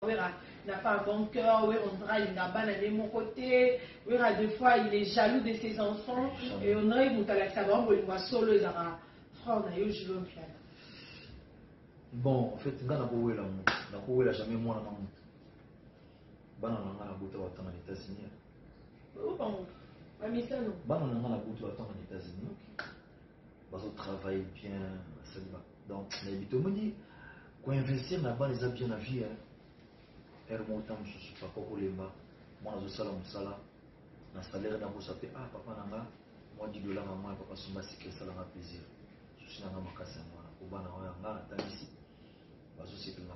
n'a pas un bon cœur, on dirait il n'a pas de mon côté, des fois il est jaloux de ses enfants, et on a eu solo et je veux bien. Bon, en fait, on a jamais moins dans les États-Unis. Ils travaillent bien, donc quand investir là-bas, les a bien à vie. Moi, je suis un salaire dans votre pays. Ah, papa, moi, $10, maman, papa, c'est que ça m'a plaisir. Je suis dans ma casse, moi, ici.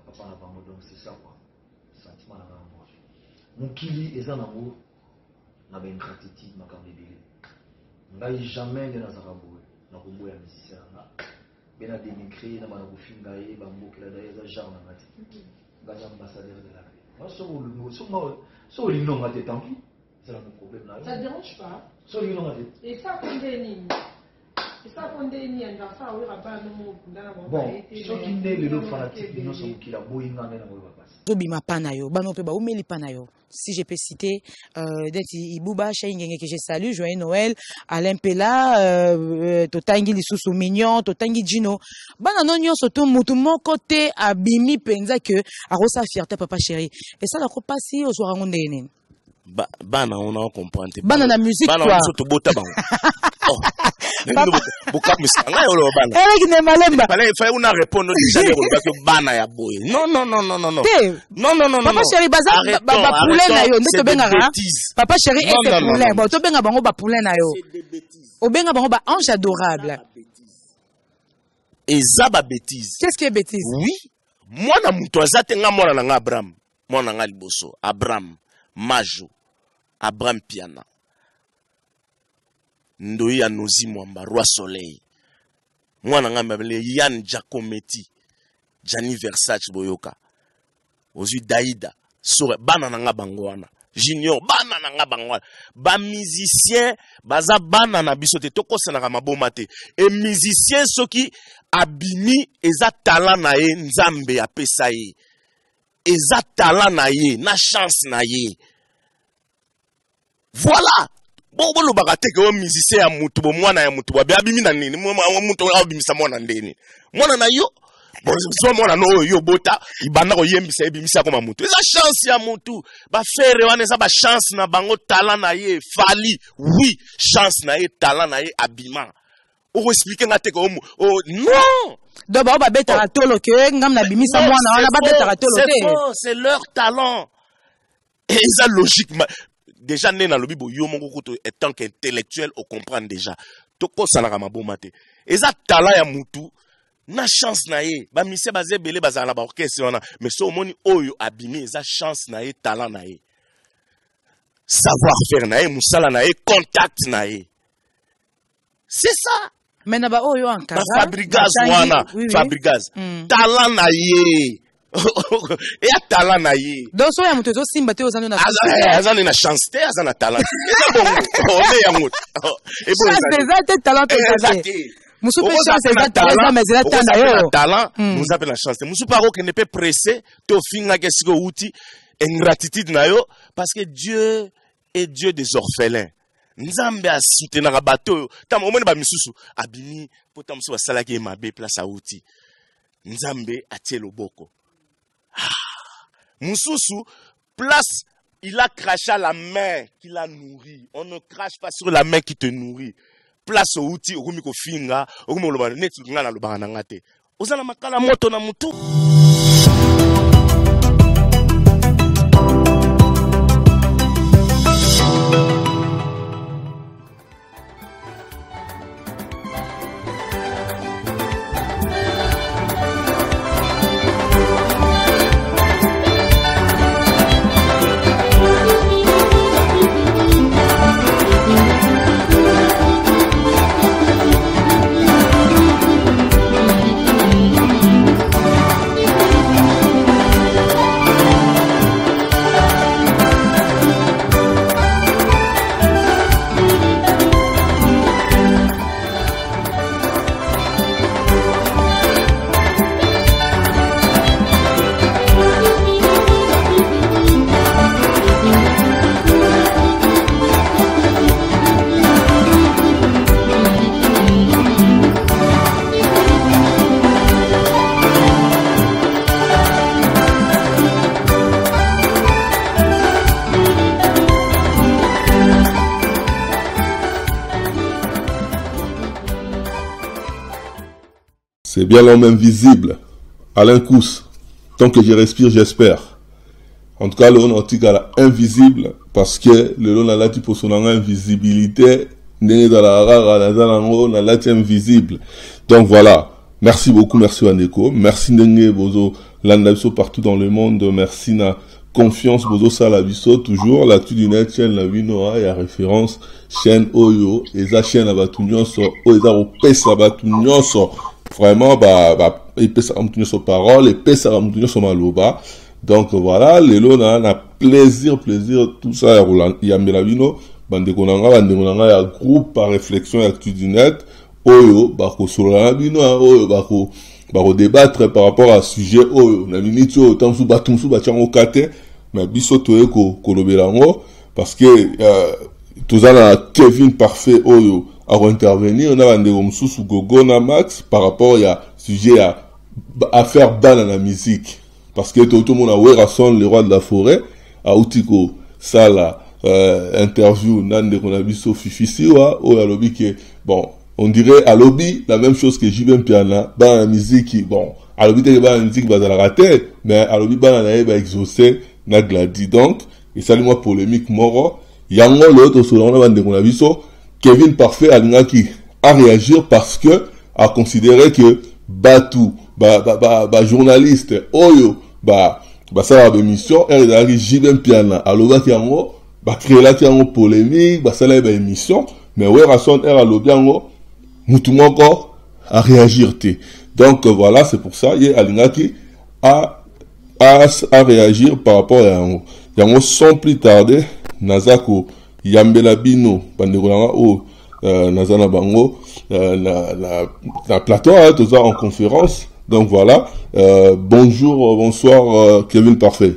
Papa, donc c'est ça, quoi. Sentiment, moi. Mon kili est un amour, n'a pas une gratitude, ma carte de billet. Je jamais dans un rabou, dans un rabou, musicien. Ben a dénigré, n'a pas de film, d'ailleurs, bambou, qu'il a d'ailleurs, genre, n'a pas dit. Ambassadeur de la paix. Moi, c'est le nom à tant pis. C'est mon problème là. Ça ne dérange pas. C'est le nom à et ça, condamné. Et ça, condamné, on va faire bon, ce qui n'est le fanatique, nous sommes qui la bouille dans la Tobima Panayo, Banopeba, Oumeli Panayo. Si je peux citer, Ibouba, Chaïngenge, que je salue, Joyeux Noël, Alain Pella, Totangi Lissoussou Mignon, Totangi Gino. Bananonio, surtout, mon côté, Abimi Penza, que, Arosa Fierté, papa chéri. Et ça, la copa si, au soir, on est Bana, on a compris. Bana, la musique, quoi. Bana, on bota. Buka misanga yo bana. Avec ne malemba. Il fallait une répondre déjà que bana ya boy. Non. Non. Papa chéri baza ba poulet na yo, nde to bengara. Papa chéri est poulet. Bon to benga bango ba poulet na yo. C'est des bêtises. O benga bango ba ange adorable. Et ça ba bêtise. Qu'est-ce qui est bêtise? Oui. Moi na muto azate nga mwana na nga Abraham. Mwana nga liboso. Abraham, Majo, Abraham Piana. Ndoya Nozi Mwamba, Roi Soleil. Moi, nga mabele Yann Giacometti, Gianni Versace Boyoka. Ozu Daïda, Sore, bana nga bangwana. Junior, bana nga bangwana. Ba musicien, baza bana na bisote, toko senaka mabomate. Et musicien, soki abimi, eza talent na ye, nzambe apesa ye. Eza talent na ye, na chance na ye. Voilà. Bon le bagate que un musicien a mutu bo mwana ya mutu ba abimi na nini mutu abimisa mwana ndeni mwana na yo bon so mwana no yo bota ibanda ko yembisa ebimisa ko mutu eza chance ya mutu ba faire wana eza ba chance na bango talent na ye fali oui chance na ye talent na ye abima o expliquer ngate ko non do ba beta tolo ke ngam na bimisa mwana wana ba beta tolo c'est leur talent et ça logique. Déjà, né dans le Bible, yo mon koto en tant qu'intellectuel, on comprend déjà. Toko salaka mabomate. Eza tala ya mutu, na chance na ye. Ba mise baze belé bazala ba orchestre wana. Mais so moni oyo abimi eza chance na ye, talent na ye. Savoir faire na ye, musala na ye, contact na ye. C'est ça. Mais na ba oyo en casa. Fabrigaz wana, Fabrigaz. Talent na ye. Et à talent na ye. Donc so ya mutu zo simba te ozano na. Azana na chance te, azana talent. Et bon, on est en route. Et bon, c'est talent te. Musu pe chance za talent mais za talent. Nous appelle la chance. Musu paro que ne peut presser to finga que siko outil ingratitude na yo parce que Dieu est Dieu des orphelins. Nzambe a soutenir bateau. Tam omoni ba misusu abimi potam so sala ki mabe place a outil. Nzambe a tie loboko. Moussoussou, place, il a craché à la main qui l'a nourri. On ne crache pas sur la main qui te nourrit. Place au outil, au rumiko finga, au rumiko loba, netu ngana loba nangate. Ozana makala moto na mutu. C'est bien l'homme invisible. Alain Kous. Tant que je respire, j'espère. En tout cas, le on a invisible parce que le on a là pour son invisibilité. Invisible. Donc voilà. Merci beaucoup, merci Wandeko. Merci Ndenge Bozo Landabiso partout dans le monde. Merci na confiance Bozo Salabiso. Toujours l'actu du net, chaîne la Vinoa, il y a référence, chaîne Oyo, et ça chaîne à Batunyoso, Oyo, Opesa Batunyoso. Vraiment, Epesa Batunyoso parole, Epesa Batunyoso Maloba. Donc voilà, les lots na plaisir, tout ça, il y a Melavino, Bandeko Nanga, il y a groupe par réflexion actu du net. Oyo bako solana bino oyo bako débattre par rapport à sujet oyo na minute oyo tamsu batumsu bachango kate mais biso toye ko lobelango parce que tozana Kevin Parfait oyo a intervenir on a bandeko mususu Gogo na Max par rapport à sujet à faire bana na musique parce que tout le monde a Werason le roi de la forêt a utiko sala interview nandeko na biso Fifisiwa oyo alobi que bon on dirait à lobby la même chose que Jibem Piana dans la musique bon à lobby t'es dans la musique bah ça la raté mais à lobby bah na ba exaucé na gladi donc et ça moi polémique moro yango l'autre sur la bande de biso Kevin Parfait a réagir parce que a considéré que Batou journaliste oyo ça la émission elle a Jibem Piana à lobby yango créer là yango polémique ça la émission mais ouais rason elle a lobby yango Moutoumoko à réagir. Donc voilà, c'est pour ça, il y a Alingaki à réagir par rapport à Yango. Yango sans plus tarder, Nazako Yambela Bino, Bandekolanga ou Nazana Bango, la plateau, tout ça en conférence. Donc voilà, bonjour, bonsoir Kevin Parfait.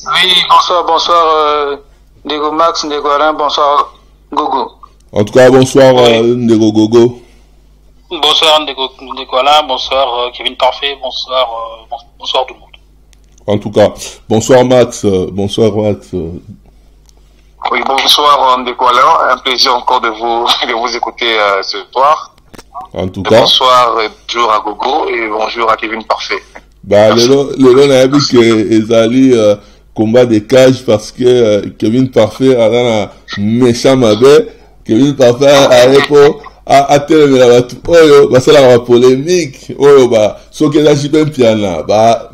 Oui, bonsoir Ndego Max, Ndego Alain, bonsoir Gogo. En tout cas, bonsoir Ndego Gogo. Bonsoir Ndego Alain, bonsoir Kevin Parfait, bonsoir tout le monde. En tout cas, bonsoir Max, Oui, bonsoir Ndego Alain, un plaisir encore de vous écouter ce soir. En tout cas. Bonsoir, bonjour à Gogo et bonjour à Kevin Parfait. Le n'a vu que Ezali combat des cages parce que Kevin Parfait a un méchant mabe. Kevin Parfait a télé la oyo ça la polémique oyo soki eza Jibem Piana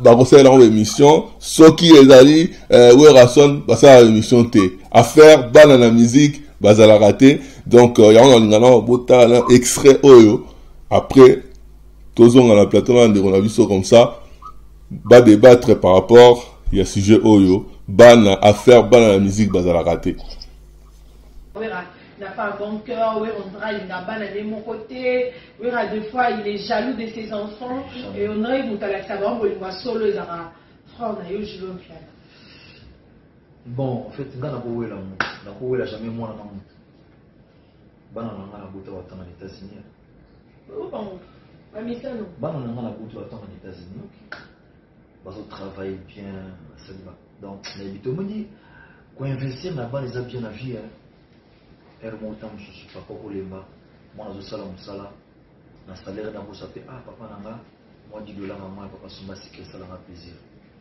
conseiller dans l'émission soki ezali Werason ça la émission té affaire bana na musique ça la raté donc yango ngana bota extrait oyo après tozonga na plateau là on a vu ça comme ça débattre par rapport il y a sujet oyo bana affaire bana na musique ça la raté. Il n'a pas un bon cœur, oui, on dirait qu'il n'a pas de mon côté, oui, des fois il est jaloux de ses enfants, et on dirait qu'il a savoir qu'il va solo, il a frère, on a eu je veux bon, en fait, il n'a jamais moi dans mon banana na buta wa tana États-Unis. Bon, la mission non. Banana na buta wa tana États-Unis. Parce qu'on travaille bien, ça va. Donc, l'habitude me dit qu'on investit dans les gens bien à vie. Elle monte en sous pas pour les mains. Moi, je suis là, na salaire na bosa pe papa nanga moi $10 maman papa somba sikela sala na plaisir.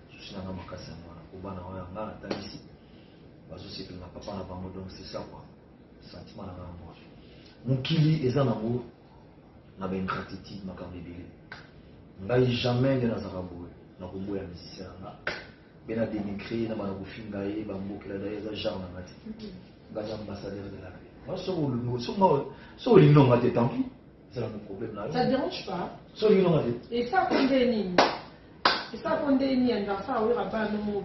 Je suis na makasa moi. Obana wa nga tanisi. Bazo sikela na papa na bango donc c'est ça quoi. Sentiment na moi. Mukili eza na mo na ben gratitude makambebele. Ngai jamais de nazaraboue na kombo ya musicien na. Bena dénigrer na bana kofinga ye bamboka la eza genre na ngati. Gaza ambassadeur de la paix. Moi, c'est un problème là. Ça ne dérange pas. Et ça, qu'on dénie. Et ça, qu'on dénie, on va faire oui, rabat nos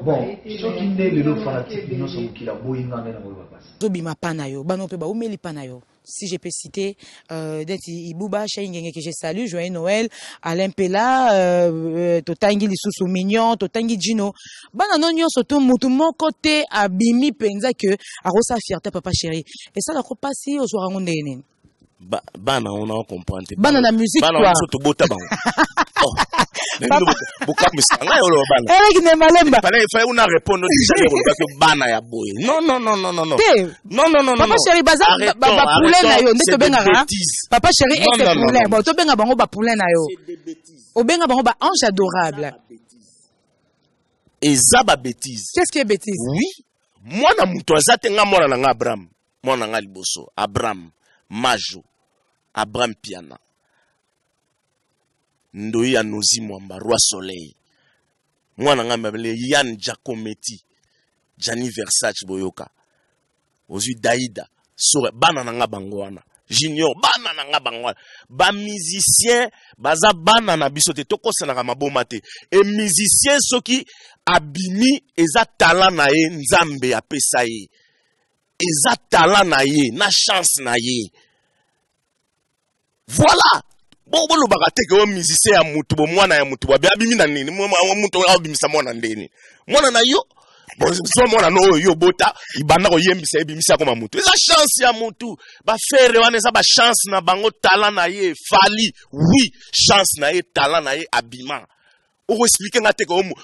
bon, ce qui n'est le fanatique, nous sommes qui la boïnga na mo passe. Zobima panayo, bano pe ba umeli panayo. Si je peux citer Ibuba Shaingenge que je salue, Joyeux Noël, Alain Pela, Totangi Lisusu Mignon, Totangi Gino. Bana non yon soto mutu mon côté abimi penza que a rosa fierté papa chéri. Et ça la ko passer au soir ngondene. Bana, on a compris. Bana la musique, quoi. Bana, on bota bango. Oh. Eric ne malemba. Il fallait une répondre déjà bana ya boy. Non. Non. Papa chéri baza ba poulet na yo ndeto bengara. Papa chéri est poulet. Bon to benga bango ba poulet na yo. C'est des bêtises. O benga bango ba ange adorable. Et ça ba bêtise. Qu'est-ce qui est bêtise? Oui. Moi na muto azate nga mwana na Abraham. Mwana nga liboso. Abraham Majo. Abraham Piana. Ndoi Anozi Mwamba, Roi Soleil. Mwana nga mabele Yann Giacometti. Gianni Versace Boyoka. Ozu Daïda. Sore. Bana nga bangwana. Junior. Bana nga bangwana. Ba musicien. Baza bana na bisote. Toko senaka mabomate. Et musicien soki abimi. Eza talent na ye. Nzambe apesa ye. Eza talent na ye. Na chance na ye. Voilà. Bon le bagate que musicien ya mutu bo mwana ya mutu ba abimi na nini mutu abimisa mwana ndeni mwana na yo bon so mwana no yo bota ibanda ko yembisa ebimisa ko mutu eza chance ya mutu ba faire wana eza ba chance na bango talent na ye fali oui chance na ye talent na ye abima o expliquer ngate ko non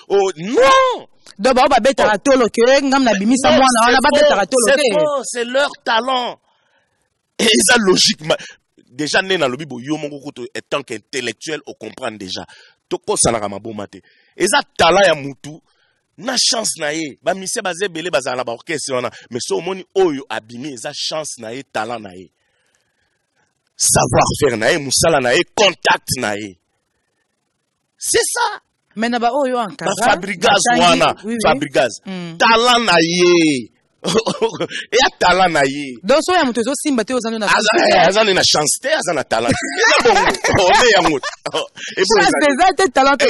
donc ba beta tolo ke ngam na bimisa mwana wana ba beta tolo c'est leur talent et eza logiquement. Déjà, né dans le Bible, étant qu'intellectuel, on comprend déjà. Toko salaka mabomate. Et ça, talent ya mutu, na chance na ye. Ba mise baze belé bazala ba orchestre wana. Mais so moni oyo abimi, ça chance na ye, talent na ye. Savoir faire na ye, musala na ye, contact na ye. C'est ça. Mais na ba oyo ankara. Ba Fabregas wana, Fabregas. Talent na ye. Et à talent na ye. Donc so ya mutu zo simba te ozana na. Azana na chance te, azana talent. Bon, on est amout. Et bon, c'est talent te.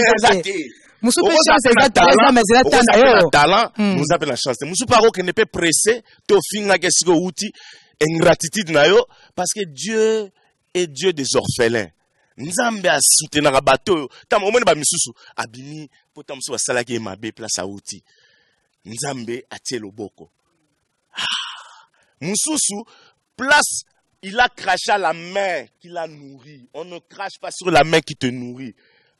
Musu pe chance eza talent, mais c'est talent. Talent, nous appelle la chance. Musu paro que ne peut presser, to finga que siko outil ingratitude na yo parce que Dieu est Dieu des orphelins. Nzambe a soutenir bateau. Tam omoni ba misusu abimi potam so sala ke mabe place a outil. Nzambe a tie loboko. Moussoussou, place, il a craché à la main qui l'a nourri. On ne crache pas sur la main qui te nourrit.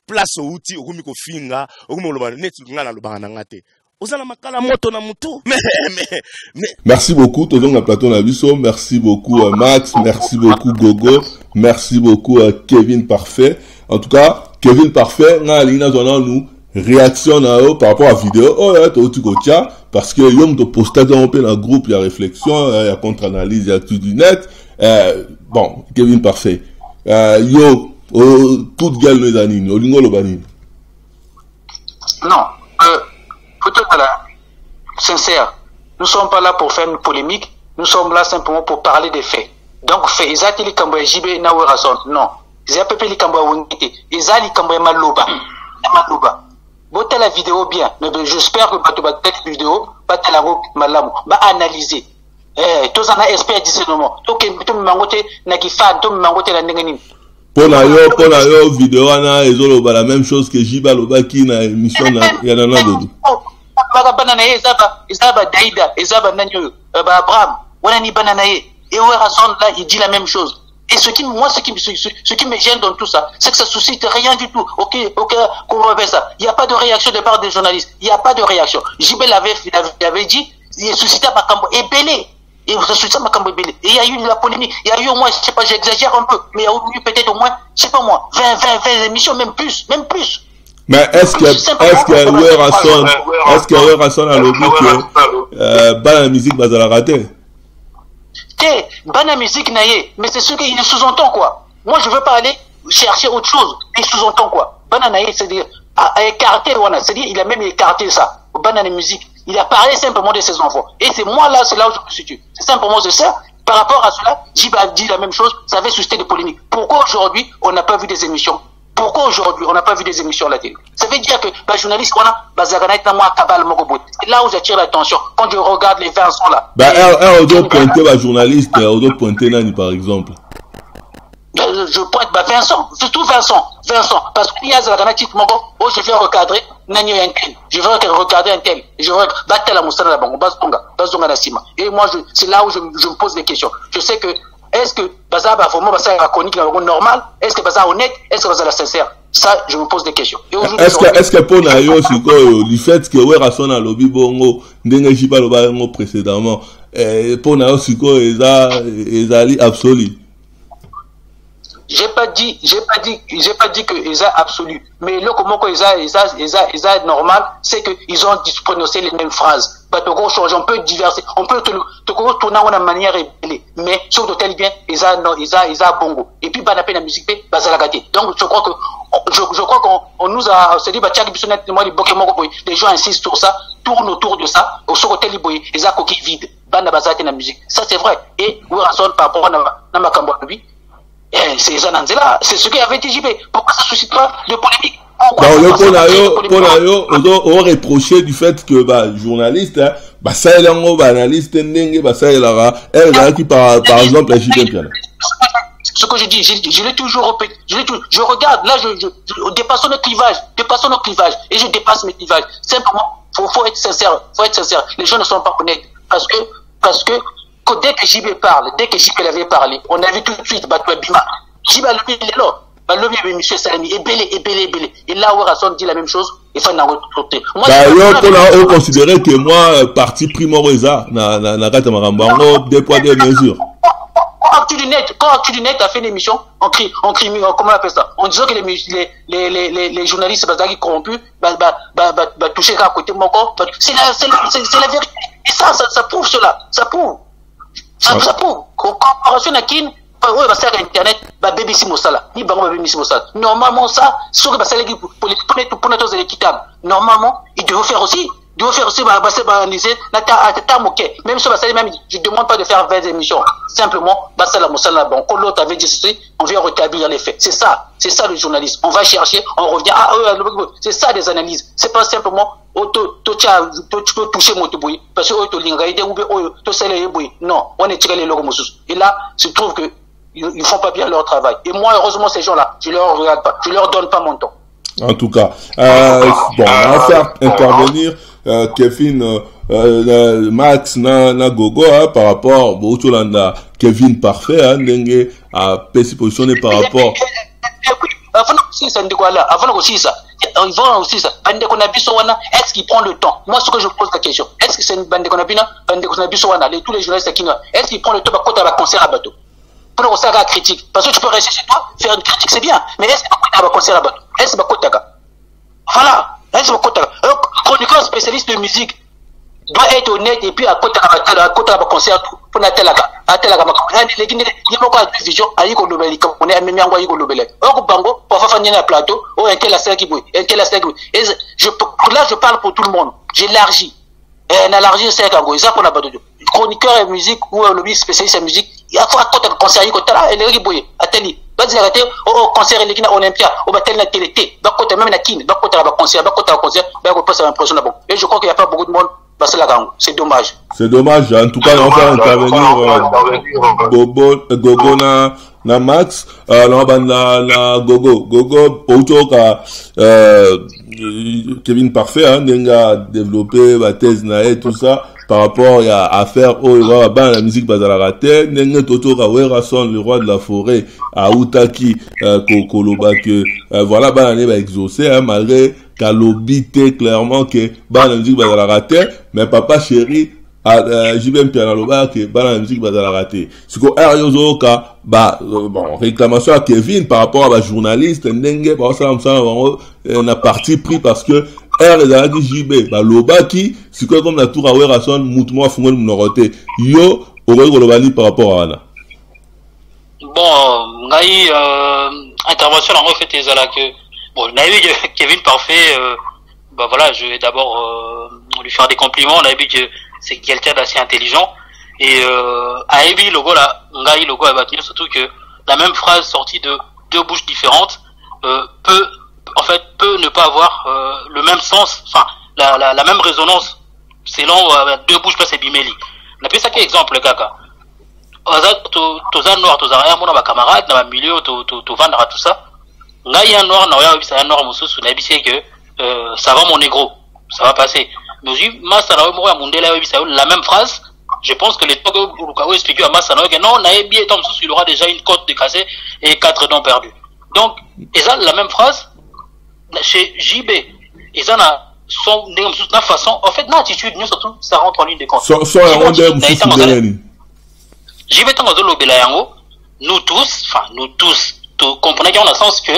Place au outil, au rumiko finga, au rumiko netu ngana lo banangate. Ozala makala moto na mutu. Mais. Merci beaucoup, Tozong la plateau Nabiso. Merci beaucoup à Max. Merci beaucoup Gogo. Merci beaucoup à Kevin Parfait. En tout cas, Kevin Parfait, na lina zona nous. Réaction par rapport à la vidéo, oh là, tu tiens, parce que yom te posté dans un groupe, il y a réflexion, il y a contre-analyse, il y a tout du net. Bon, Kevin Parfait. Yo, toute gueule les anines, au lingo le banine. Non, peut-être là, sincère, nous sommes pas là pour faire une polémique, nous sommes là simplement pour parler des faits. Donc, fait, ils ont dit que JB n'a pas raison, non. Ils ont dit que ils ont dit que Malouba. Botte la vidéo bien, mais j'espère que cette vidéo va te la malam, va analyser. Tous en a espère discernement. Donc tu me mangote na ki fan, tu me mangote la ndengeni. Pour la yo vidéo ana ezolo ba la même chose que Jiba Lobaki na émission na yana na dodo. Ba banana ezaba Daïda, ezaba nanyo, ba Abraham, wana ni banana et Razon là il dit la même chose. Et ce qui me gêne dans tout ça, c'est que ça suscite rien du tout. Ok, qu'on remet ça. Il n'y a pas de réaction de part des journalistes. Il n'y a pas de réaction. JB l'avait dit, il suscité ma cambo et belé. Et ça suscité ma cambo et belé. Et il y a eu de la polémique. Il y a eu au moins, je sais pas, j'exagère un peu, mais il y a eu peut-être au moins, je sais pas moi, 20 émissions, même plus. Mais est-ce qu'il y a eu Rasson à l'objet que, la musique va la rater? Bana musique naïe, mais c'est ce qu'il sous-entend quoi. Moi je veux pas aller chercher autre chose. Il sous-entend quoi. Bana naïe, c'est-à-dire écarter c'est-à-dire il a même écarté ça. Bana musique, il a parlé simplement de ses enfants. Et c'est moi là, c'est là où je me situe. C'est simplement ça. Par rapport à cela, Jiba dit la même chose. Ça avait suscité des polémiques. Pourquoi aujourd'hui on n'a pas vu des émissions? Pourquoi aujourd'hui on n'a pas vu des émissions à la télé? Ça veut dire que les journalistes, c'est là où j'attire l'attention. Quand je regarde les Vincent là. On doit pointer la journaliste, on doit pointer Nani par exemple. Je pointe Vincent, surtout Vincent. Parce qu'il y a Zagana titre oh je vais recadrer Nani un tel. Je vais regarder un tel. Je vais battre la moussana là-bas, Bazonga la Sima. Et moi c'est là où je me pose des questions. Je sais que est-ce que Baza va vraiment passer à chronique normal? Est-ce que Baza honnête? Est-ce que Baza la sincère? Ça, je me pose des questions. Est-ce que pour Nayo, le fait que ouais rason à lobby bongo, n'engue jiba loba bongo précédemment, pour Nayo siko ezali absolu. J'ai pas dit que ils a absolu. Mais le comment que ils a normal, c'est que ils ont prononcé les mêmes phrases. Bah, on peut diverser, on peut te tourner en manière ébélée. Mais sur le tel bien, ils a bongo. Et puis, bah, la peine la musique, bah, ça l'a gâté. Donc, je crois qu'on nous a, c'est dit, bah, tiens, les gens insistent sur ça, tournent autour de ça, au sur le tel ils a coquille vide. Bah, na bazate la musique. Ça, c'est vrai. Et, oui, raison par rapport à ma cambourgie. C'est ce qui avait été JB. Pourquoi ça ne suscite pas de polémique? On reproché du fait que journaliste, ça est un analyste, ça est là qui par exemple la JB. Ce que je dis, je l'ai toujours répété. Je regarde, là, je dépasse nos clivages, et je dépasse mes clivages. Simplement, faut être sincère, Les gens ne sont pas honnêtes. Parce que dès que JB parle, dès que JB avait parlé, on a vu tout de suite, Bima. JB a levé, il est là. Le monsieur Salami, ébélé. Et là, Ouarasson dit la même chose, il faut en retourner. On considérait que moi, parti primorisa, n'a pas deux poids, deux mesures. Quand Actu du Net a fait une émission, on crie, comment on appelle ça? En disant que les journalistes, qui corrompus, toucher à côté de mon corps. C'est la vérité. Et ça prouve cela. Ça prouve. Comparaison à qui? Oui, bah, c'est Internet, bah, BBC Mossala. Ni bah, BBC Mossala. Normalement, ça, sur bah, c'est pour les équitables. Normalement, il devait faire aussi, bah, c'est analysé, même sur bah, même, je demande pas de faire 20 émissions. Simplement, bah, c'est la Mossala, bon, quand l'autre avait dit ceci, on vient rétablir les faits. C'est ça le journalisme. On va chercher, on revient, c'est ça des analyses. C'est pas simplement, tu peux toucher mon toboui, parce que, non, on est tiré les logos. Et là, se trouve que, ils font pas bien leur travail. Et moi, heureusement, ces gens-là, je leur regarde pas. Je leur donne pas mon temps. En tout cas, on va faire intervenir, Kevin, Max, na Gogo, par rapport, Kevin Parfait, Ndenge, a positionné par rapport. Avant aussi ça, ils vont aussi ça. Est-ce qu'il prend le temps? Moi, ce que je pose la question, est-ce que c'est une bande de Konabina, tous les journalistes qui est-ce qu'il prend le temps pour faire un concert à bateau? Pour le concert à critique. Parce que tu peux rester chez toi, faire une critique, c'est bien. Mais est-ce qu'il va un concert à bateau? Est-ce qu'il va voilà. Est-ce qu'il va un chroniqueur spécialiste de musique doit être honnête et puis à côté de la concert pour la telle vision à y kolobeli comme on est même yango y kolobeli au bango pour faire un plateau ou un tel aspect qui bouille et là je parle pour tout le monde, j'élargis élargir c'est kango ça pour la bateau chroniqueur et musique ou un lobby spécialiste en musique il faut à côté de concert y kotala et les bouille ateli ba dire au concert et l'équipe Olympia au batel na télé ba côté même na kin ba côté la concert ba passer l'impression là-bas et je crois qu'il y a pas beaucoup de monde. C'est dommage. C'est dommage. En tout cas, on va intervenir Gogo na Max, na Gogo autoka Kevin Parfait, n'a développé la thèse na tout ça par rapport à faire la musique bazalarate, n'a autoka Ouarasson le roi de la forêt à Outaki Kokoloba que voilà banane va exaucer malgré Kalobité clairement que la musique va la rater, mais papa chéri j'y vais me faire que la musique va la rater. Ce que Eriozoka bon réclamation à Kevin par rapport à la journaliste Ndenge on a parti pris parce que les JB Lobaki c'est comme la tour à Ouarasson mouvement fungol minoroté yo Olobani par rapport à Anna. Bon, intervention en fait est là que bon, on a vu Kevin Parfait, voilà, je vais d'abord lui faire des compliments. On a vu que c'est quelqu'un d'assez intelligent. Et Aebi logo là, Ngai logo a battu surtout que la même phrase sortie de deux bouches différentes peut ne pas avoir le même sens, enfin la même résonance selon deux bouches pas c'est bimeli. On appelle ça quel exemple kaka. Toza noir, toza rien, mon camarade, dans le milieu, to vendre tout ça. Là, il y a un noir, un noir, que ça va mon négro, ça va passer. Mais je dis, la même phrase, je pense que les temps que Lukaku expliqué à Massa, non, Naebi étant il aura déjà une cote de cassé et 4 dents perdus. Donc, et ça, la même phrase, chez JB, ils en a son façon, en fait, l'attitude, nous surtout, ça rentre en ligne de compte. JB tant nous tous, comprenez qu'il y a un sens que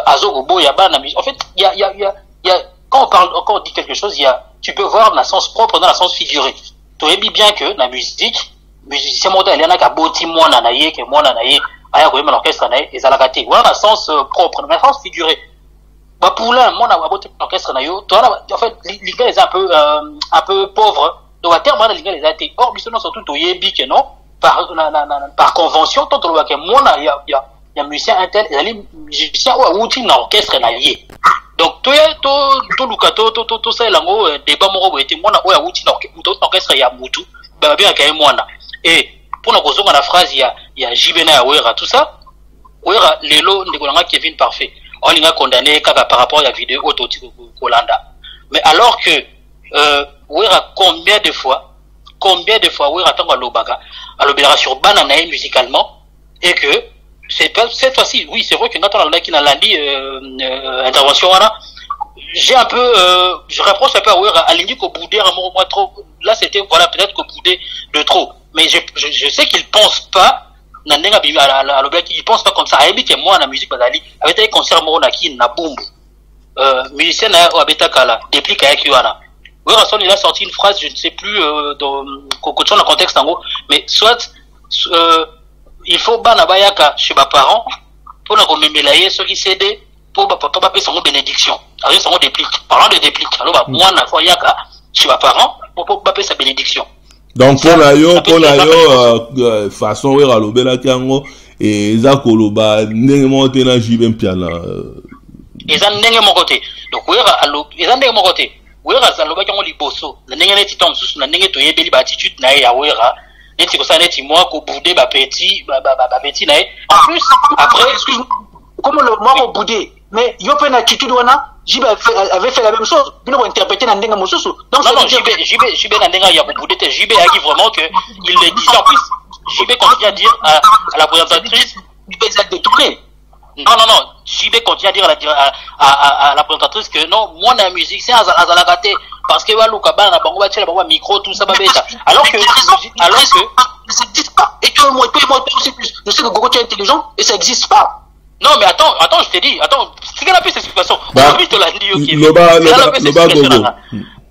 Azogobo, Yaba, en fait, il y a, quand on dit quelque chose, tu peux voir dans le sens propre, dans le sens figuré. Tu sais bien que la musicien modèle, il y en a qui a bâti moi nanaye, que moi nanaye, aya ko l'orchestre nanaye, et ça l'a gâté. Voilà le sens propre, dans le sens figuré. Bah pour l'un, moi n'a pas bâti l'orchestre nanaye, en fait, les gars les un peu pauvres, donc à terme, les gars les a été. Or, justement, surtout, tu sais bien que non, par convention, tant que moi il y a musicien intel, il y a musicien ou à outil dans l'orchestre nanaye. Donc, tout Lukato, tout ça, l'ango, débat moro, était moi, ou à outil dans l'orchestre, il y a Moutou, bah, bien, qu'il y a moi, et, pour nous causer la phrase, il y a Jibena Ouera, tout ça, Ouera, Lelo, Ndegolanga, Kevin Parfait, on l'a condamné, par rapport à la vidéo, Kolanda. Mais alors que, Ouera, combien de fois, Ouera, tant à l'Obaga, à l'Obéra sur Bananae musicalement, et que, cette fois-ci, oui, c'est vrai que Nathan Alda qui n'a lundi intervention j'ai un peu je reproche un peu à Ouera à l'indi qu'au boudé un moment trop là c'était voilà peut-être qu'au boudé de trop mais je sais qu'il pense pas Nandenga bibi à l'objet qu'il pense pas comme ça et que moi la musique bazali avec des concerts morona qui na boum musicien na abeta kala depuis kaya kiwana Ouera son il a sorti une phrase je ne sais plus dans le contexte en gros mais soit il faut banabayaka chez mes parents pour nous remélayer ceux qui cédent pour papa payer son bénédiction. Alors son déplique. Parlant de déplique. Alors moi na fois yaka chez mes parents pour payer sa bénédiction. Donc pour la façon où alobela kiango et za koloba ndenge monte na jibem piana. Eza ndenge mon côté. Donc ouera eza ndenge mon côté. Ouera za loba kiango liboso. Ndenge neti tomsusu na ndenge toyebeli ba attitude na ya ouera. Neti ko ça neti moi ko boudé ba petit na en plus après excuse-moi comme le moi ko boudé mais yo pe na attitude wana JB avait fait la même chose bino ko interpréter na ndenga mosusu donc non JB na ndenga ya ko boudé te JB a dit vraiment que il le disait en plus JB continue à dire à la présentatrice il peut être détourné non JB continue à dire à la présentatrice que non moi la musique c'est azalagate parce que waluka bana bango ba tshela bango micro tout ça babeta alors que ça n'existe pas et toi moi aussi plus je sais que Gogo tu es intelligent et ça n'existe pas non mais attends je t'ai dit c'est quelle la piste explication aujourd'hui te l'a dit OK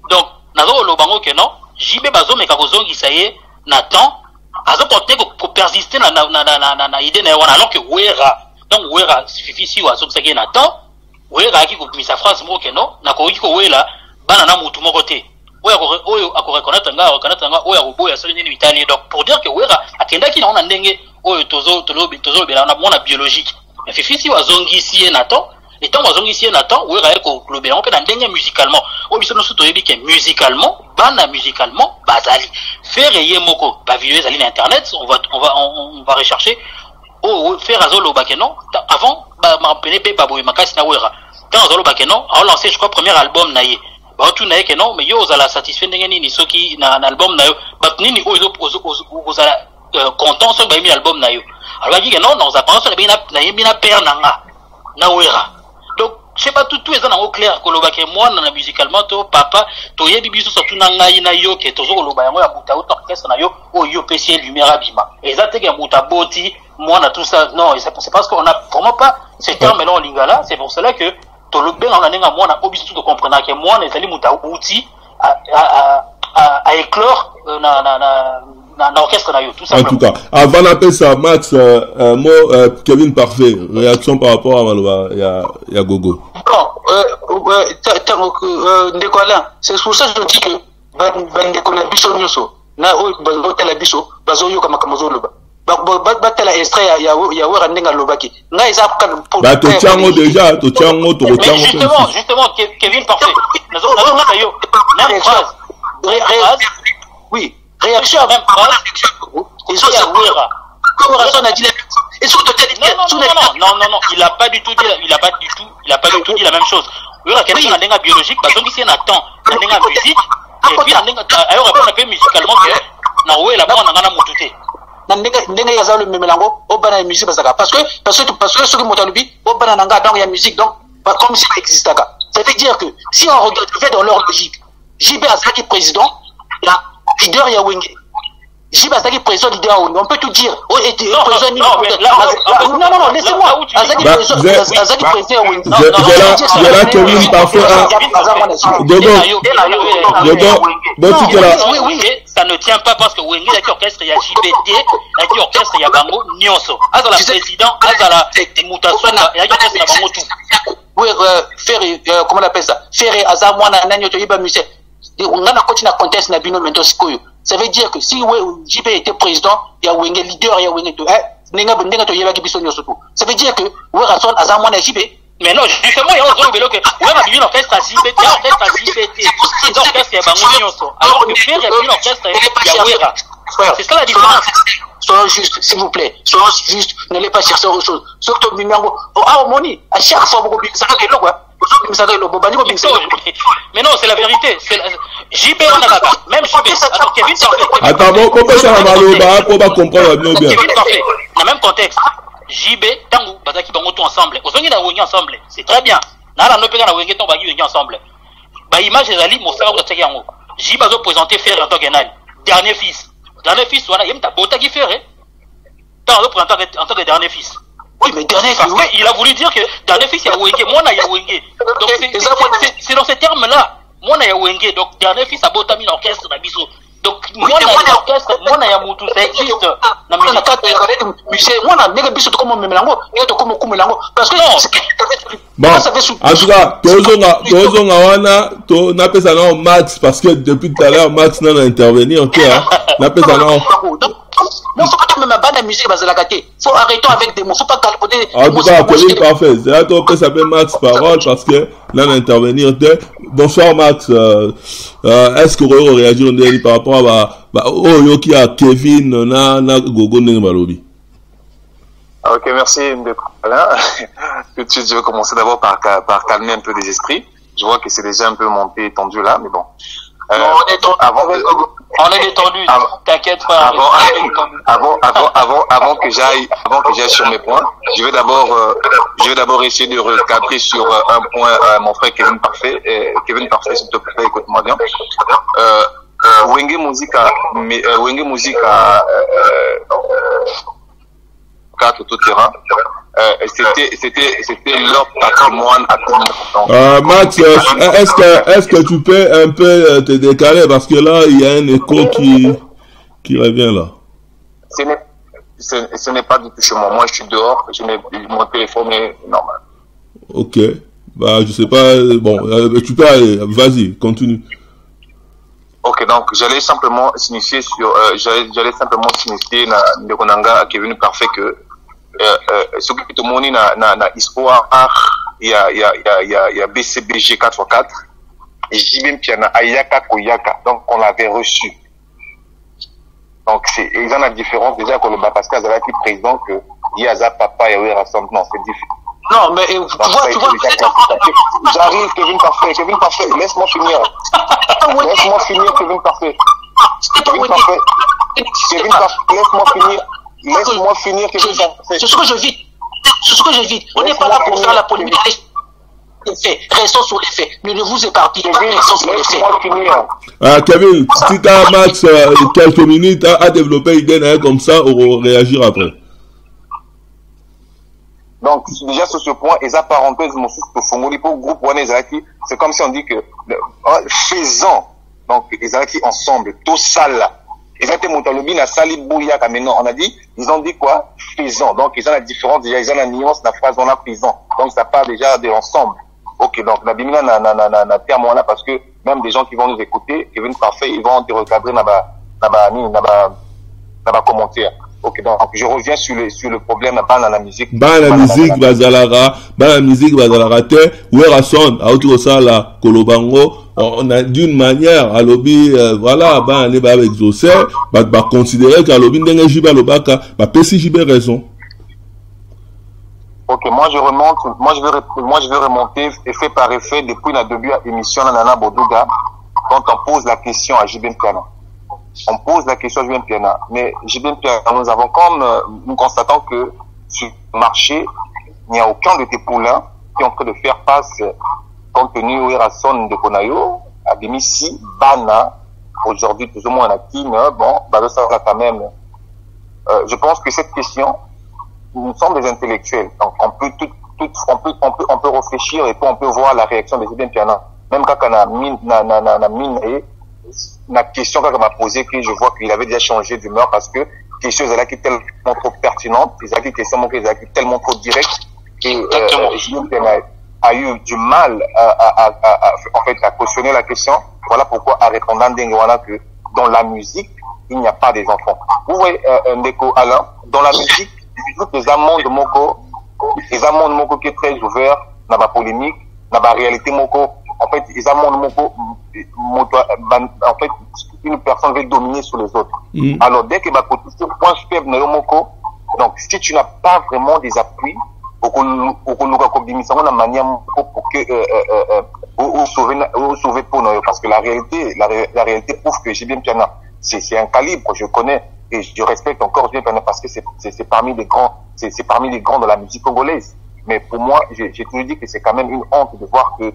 donc nazo lo bango que non JB bazo meka kozongi ça y est Nathan azo porter ko persister na idée na wana alors que Ouera suffit si wazo ça que Nathan Ouera qui ko misa phrase mo que non na ko ko wela bana na mutu moko te oyo akoreconnaître nga oyo akoboya soki nini mitani donc pour dire que Ouera akendaki na ona ndenge oyo tozo bela na mona biologique mais fifisi wazongisi Nathan et tant wazongisi Nathan Ouera eko globellement pe na ndenge musicalement o biso no soto yebi ke musicalement bazali faire ye moko ba vidéo ezali na internet on va rechercher faire azolo bakeno avant ma penepe baboy makasi na Ouera quand azolo bakeno a lancé je crois premier album na ye ba tout na que non mais yo ozala satisfait ndenge nini soki na album na yo bat nini ozala content sur ba mi album na yo alors ba non dans apparence na bina père na Ouera donc je sais pas tout est dans au clair ko loba ke moi na musicalement to papa to yebi biso surtout na ngai na yo ke tozo ko loba yango ya buta orchestre na yo o yo PC lumière abima exacte ke buta boti moi na tout ça non c'est parce qu'on a vraiment pas ce terme là en lingala c'est pour cela que tolobe na nenga mwana obiso tout comprendre que mwana ezali muta outil à éclore na orchestre na yo tout ça. En tout cas, avant d'appeler ça Max Kevin Parfait, réaction par rapport à Maloba ya Gogo. Non, Ndekola, c'est pour ça que je dis que Ndekola biso nyoso na o bazotela biso bazoyo kama kamozoloba. Batela extrait ya Ouera ndenga lobaki. Nga eza ba to tiango déjà, to tiango. Justement Kevin Parfait. Oui, réaction même phrase. Et ça Ouera. Comme Rasson a dit non, il a pas du tout dit la même chose. Ouera quelqu'un na ndenga biologique, bazongi c'est Nathan, na ndenga musique et puis na ndenga alors on a fait musicalement que na ouais la mwana ngana mutute na ndenge ya zalo memelango o bana ya musique basaka parce que ce que motalubi o bana nanga donc ya musique donc comme si ça existait. Ça veut dire que si on regarde dans leur logique, JB Azaki président, la leader ya Wenge. JB Azaki président leader ya Wenge. On peut tout dire. Oh, et président non, laissez-moi. Azaki président ya Wenge. Je la Kevin parfait. Oui, ça ne tient pas parce que Wenge a orchestre il y a JBD, il y a orchestre il y a Bango Nyonso. Azala président, Azala Mutasona, il y a orchestre il y a Bango tout. Oui, comment on appelle ça? Faire Azar Mwana Nanyo Toyiba Musée. On a continué à contester na bino mento sikoyo. Ça veut dire que si JB était président, il y a Wenge leader, il y a Wenge to. Nenga Toyiba Gibiso Nyoso. Ça veut dire que ouais Razon Azar Mwana JB. Mais non, justement, il y a un vélo que ouais ma bibi l'orchestre à JB, il y a orchestre à JBT. C'est orchestre il y a Bango Nyonso. Alors que faire il y a une orchestre il y a Wera. C'est ça la différence. Soyons justes, s'il vous plaît. Soyons justes, n'allez pas chercher autre chose. Sauf que Mimango, Moni, à chaque fois, vous ça fait que mais non, c'est la vérité. JB, on a même JB. Alors, Kevin Parfait. Attends, bon, pourquoi ça va mal pour pas comprendre bien. Kevin Parfait, dans le même contexte. JB, Tango, Bazaki, Bango, tout ensemble. Aux Ongi, on a ensemble. C'est très bien. Nala, no pega na Wenge, ton Bagi, ensemble. Bah, image, les alliés, mon frère, de Tsegango. JB a présenté faire en tant qu'enal. Dernier fils. Dernier fils, voilà, il y a un bota qui fait, hein. Tant en tant que dernier fils. Oui, mais dernier fils. Parce qu'il a voulu dire que dernier fils, il y a Wenge. Moi, il y a Wenge. Donc, c'est dans ces termes-là. Moi, il y a Wenge. Donc, dernier fils, a bota mis l'orchestre, na biso. Donc, moi, il y a l'orchestre, moi, il y a Moutou. Ça existe. Na musée, moi, il y a biso, comme Memelango, il y a comme Kumelango. Parce que bon, en tout cas, Tozonga wana, n'a ça non Max, parce que depuis tout à l'heure, Max n'a intervenu, ok, hein, n'a pas ça non. Bon, faut pas même la musique, faut arrêter avec des mots, faut pas calculer. En tout cas, Kevin Parfait, c'est là qu'on peut s'appeler Max Parole, parce que là, intervenir. Bonsoir Max, est-ce que vous réagir par rapport à oh, qui a Kevin, na Gogo Nembalobi? Ok, merci Alain. Tout de suite, je vais commencer d'abord par calmer un peu les esprits. Je vois que c'est déjà un peu monté et tendu là, mais bon. On est détendu. T'inquiète pas. Avant que j'aille sur mes points, je vais d'abord essayer de recadrer sur un point mon frère Kevin Parfait. Kevin Parfait, s'il te plaît, écoute-moi bien. Wenge Musique a tout terrain. C'était leur patrimoine à tout le monde. Max, est-ce que tu peux un peu te décaler parce que là il y a un écho qui revient là. Ce n'est pas du tout chez moi. Moi je suis dehors, mon téléphone est normal. Ok, bah je sais pas. Bon, tu peux aller. Vas-y, continue. Ok, donc j'allais simplement signifier à Kevin Parfait que ce que tout le monde na espoir il y a BCBG 4x4 et JB Piana Ayaka Koyaka, donc on l'avait reçu. Donc c'est ils ont la différence déjà que le Pascal Zalaki président que Yaza Papa Yahweh rassemble, non c'est différent. Non mais tu vois j'arrive Kevin Parfait, laisse-moi finir Kevin Parfait, laisse-moi finir Kevin Parfait. C'est ce que je vis. On n'est pas là pour faire la polémique. Restons sur les faits. Ne vous éparpillez pas, restons sur les faits. Kevin, si tu as Max quelques minutes à développer une idée comme ça, on va réagir après. Donc, déjà sur ce point, et ça parenthèse, mon souci pour Fongoli, pour le groupe Wanezaki, c'est comme si on dit que, faisant, donc, les Azaki ensemble, tout ça là, ils ont été Moutalobi, na Sali Bouyaka, maintenant, on a dit, ils ont dit quoi? Faisant. Donc, ils ont la différence, déjà, ils ont la nuance, la phrase, on a faisant. Donc, ça part déjà de ensemble. Ok, donc, la bimina, na terme, là, parce que, même des gens qui vont nous écouter, Kevin Parfait, ils vont te recadrer, na commentaire. Ok, donc je reviens sur le problème dans la musique. Dans la musique, Werason, Aotosala, Kolobango, on a d'une manière, à lobby, voilà, on est avec José, considérer qu'à lobby, n'a pas l'obaka, PCJB raison. Ok, moi je vais remonter effet par effet depuis le début de l'émission Nana Bodouga, quand on pose la question à JB Piana. on pose la question à Julien Piana. Mais Julien Piana, nous avons nous constatons que sur le marché, il n'y a aucun de tes poulains qui est en train de faire face, compte tenu où Rason de Konayo, à Demissi, Bana, aujourd'hui, plus ou moins, à Kin, bon, bah, ça va quand même. Je pense que cette question, nous sommes des intellectuels. Donc, on peut réfléchir et puis on peut voir la réaction de Julien Piana. Même quand on a la question qu'on m'a posée, que je vois qu'il avait déjà changé d'humeur parce que question là qui est tellement trop pertinente, les questions qui est tellement trop directes, que Julien Piana a eu du mal à cautionner la question. Voilà pourquoi, en répondant d'Engwana, que dans la musique, il n'y a pas des enfants. Vous voyez, Ndeko Alain, dans la musique, les amants de Moko qui est très ouvert, n'a pas polémique, n'a pas réalité Moko. En fait, les amants de Moko, en fait, une personne veut dominer sur les autres. Alors, dès que ma position, point faible de Moko, donc, si tu n'as pas vraiment des appuis, pour que manière pour que sauver pour nous, parce que la réalité prouve que Julien Piana, c'est un calibre, je connais et je respecte encore Julien Piana parce que c'est parmi les grands, c'est parmi les grands de la musique congolaise. Mais pour moi, j'ai toujours dit que c'est quand même une honte de voir que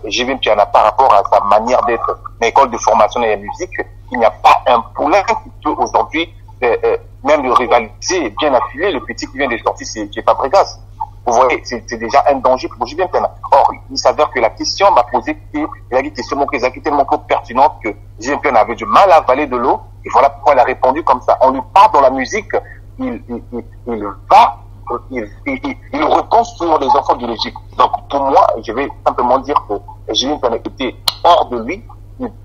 Julien Piana, par rapport à sa manière d'être, une école de formation de la musique, il n'y a pas un poulain qui peut aujourd'hui même le rivaliser, bien affilé. Le petit qui vient de sortir, c'est Fabregas. Vous voyez, c'est déjà un danger pour Julien Piana. Or, il s'avère que la question m'a posé, il a dit une question qui est tellement pertinente que Julien Piana avait du mal à avaler de l'eau. Et voilà pourquoi il a répondu comme ça. On lui parle dans la musique, il reconstruit les enfants du Légique. Donc, pour moi, je vais simplement dire que Julien Piana était hors de lui.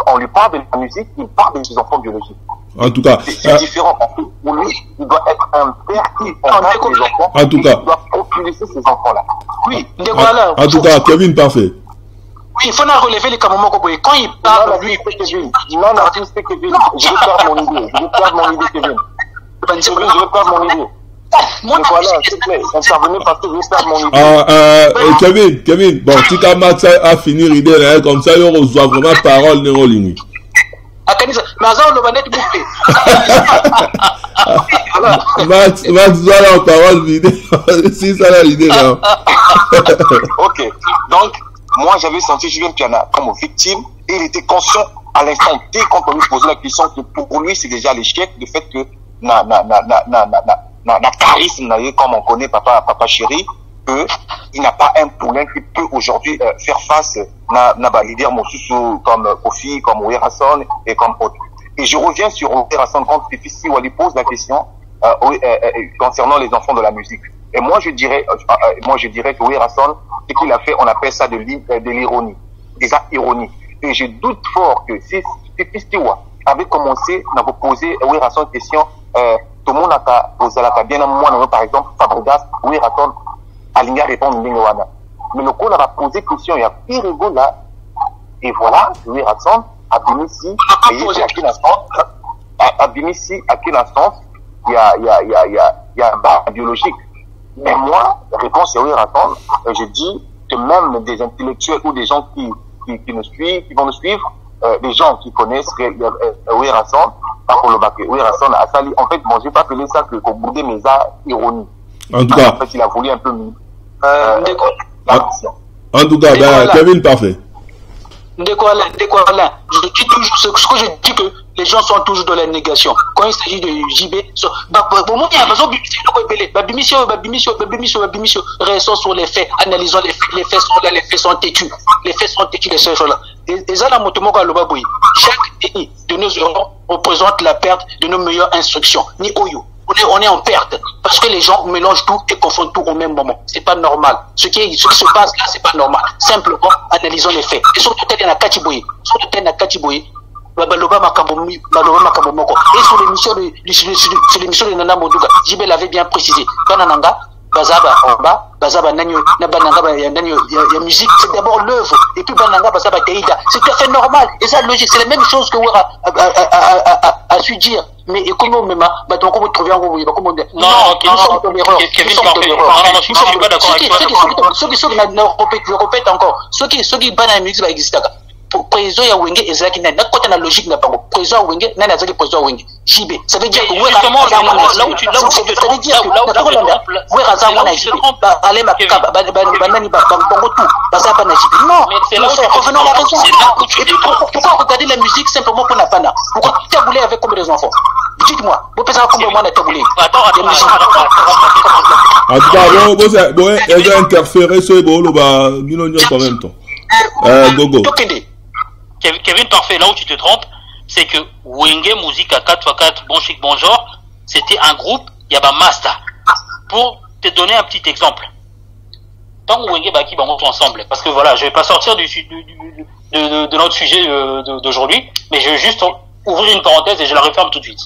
On lui parle de la musique, il parle des enfants biologiques. En tout cas, c'est différent. Pour lui, il doit être un père qui comprend les enfants. En tout cas, il doit propulser ces enfants-là. Oui, voilà. En tout cas, Kevin, parfait. Oui, il faut relever les Kamamo Koboye. Quand il parle, lui, Kevin. Non, c'est Kevin. Je vais perdre mon idée. Kevin. Je vais perdre mon idée. Voilà, s'il te plaît, intervenez parce que je vais perdre mon idée. Kevin, bon, si Max a fini l'idée, comme ça, il reçoit vraiment parole de Rolini. Max doit la parole l'idée. C'est ça l'idée là. Ok, donc moi j'avais senti Julien Piana comme victime et il était conscient à l'instant T quand on lui posait la question que pour lui c'est déjà l'échec du fait que na charisme comme on connaît papa chéri, que il n'a pas un poulain qui peut aujourd'hui faire face na leader Mosusu comme Kofi, comme Ouerason et comme autres. Et je reviens sur Ouerason quand Fifi Wali pose la question concernant les enfants de la musique. Et moi je dirais que Ouerason, ce qu'il a fait, on appelle ça de l'ironie, des actes ironiques. Et je doute fort que si Fifi avait commencé à vous poser Ouerason une question, tout le monde a posé la bien à moi, par exemple, Fabregas, Ouerason, aligné à répondre Ndingwana. Mais le coup, on a posé question, il y a Pirigo là, et voilà, Ouerason, à Bimissi, à quel instant, il y a un bar biologique. Mais moi, la réponse est Ouerason, je dis que même des intellectuels ou des gens qui vont nous suivre, des gens qui connaissent Ouerason, Ouerason a sali. En fait, bon, je vais pas appeler ça que boudé mes ironies. En tout cas. En fait, il a voulu un peu en tout cas, Kevin, parfait. Ndeko Alain, je dis toujours ce que je dis que les gens sont toujours dans la négation. Quand il s'agit de JB, pour moi, il y a besoin de restons sur les faits, analysons les faits. Les faits sont là, les faits sont têtus. Les faits sont têtus, les faits sont là. Chaque pays de nos euros représente la perte de nos meilleures instructions. Ni Oyo. On est en perte parce que les gens mélangent tout et confondent tout au même moment. C'est pas normal. Ce qui se passe là, c'est pas normal. Simplement, analysons les faits. Et surtout, t'es na Katiboye. Baloba Makambo Moko. Et sur l'émission de Nana Moduga, JB l'avait bien précisé. Banananga, Bazaba Nanyo, Nabananga, ya musique, c'est d'abord l'œuvre. Et puis Bananga, Bazaba Teida. C'est tout à fait normal. Et ça, logique. C'est la même chose que Ouera a su dire. Mais comment même, comment vous trouvez en vous, comment dire? Non, nous sommes dans l'erreur. Nous sommes dans l'erreur. Je suis pas d'accord avec toi. Ceux qui je répète encore. Ceux qui banent la musique, va exister. Président ya Wenge ezaki na côté na logique na bango. président Wenge, nani azaki président Wenge. JB. Ça veut dire que justement, là où tu te non, revenons à la raison. Et puis pourquoi regarder la musique simplement pour la pana? Pourquoi tabouler avec combien de enfants? Dites-moi, vous pensez combien de tabouler? En tout cas, bon, elle a interféré sur le bolo, en même temps. Gogo. Kevin Parfait, là où tu te trompes, c'est que Wenge Musique à 4x4, Bon Chic, Bon Genre, c'était un groupe, il y a un master. Pour te donner un petit exemple. Tant que Wenge Baki Bango ensemble, parce que voilà, je vais pas sortir de notre sujet d'aujourd'hui, mais je vais juste ouvrir une parenthèse et je la referme tout de suite.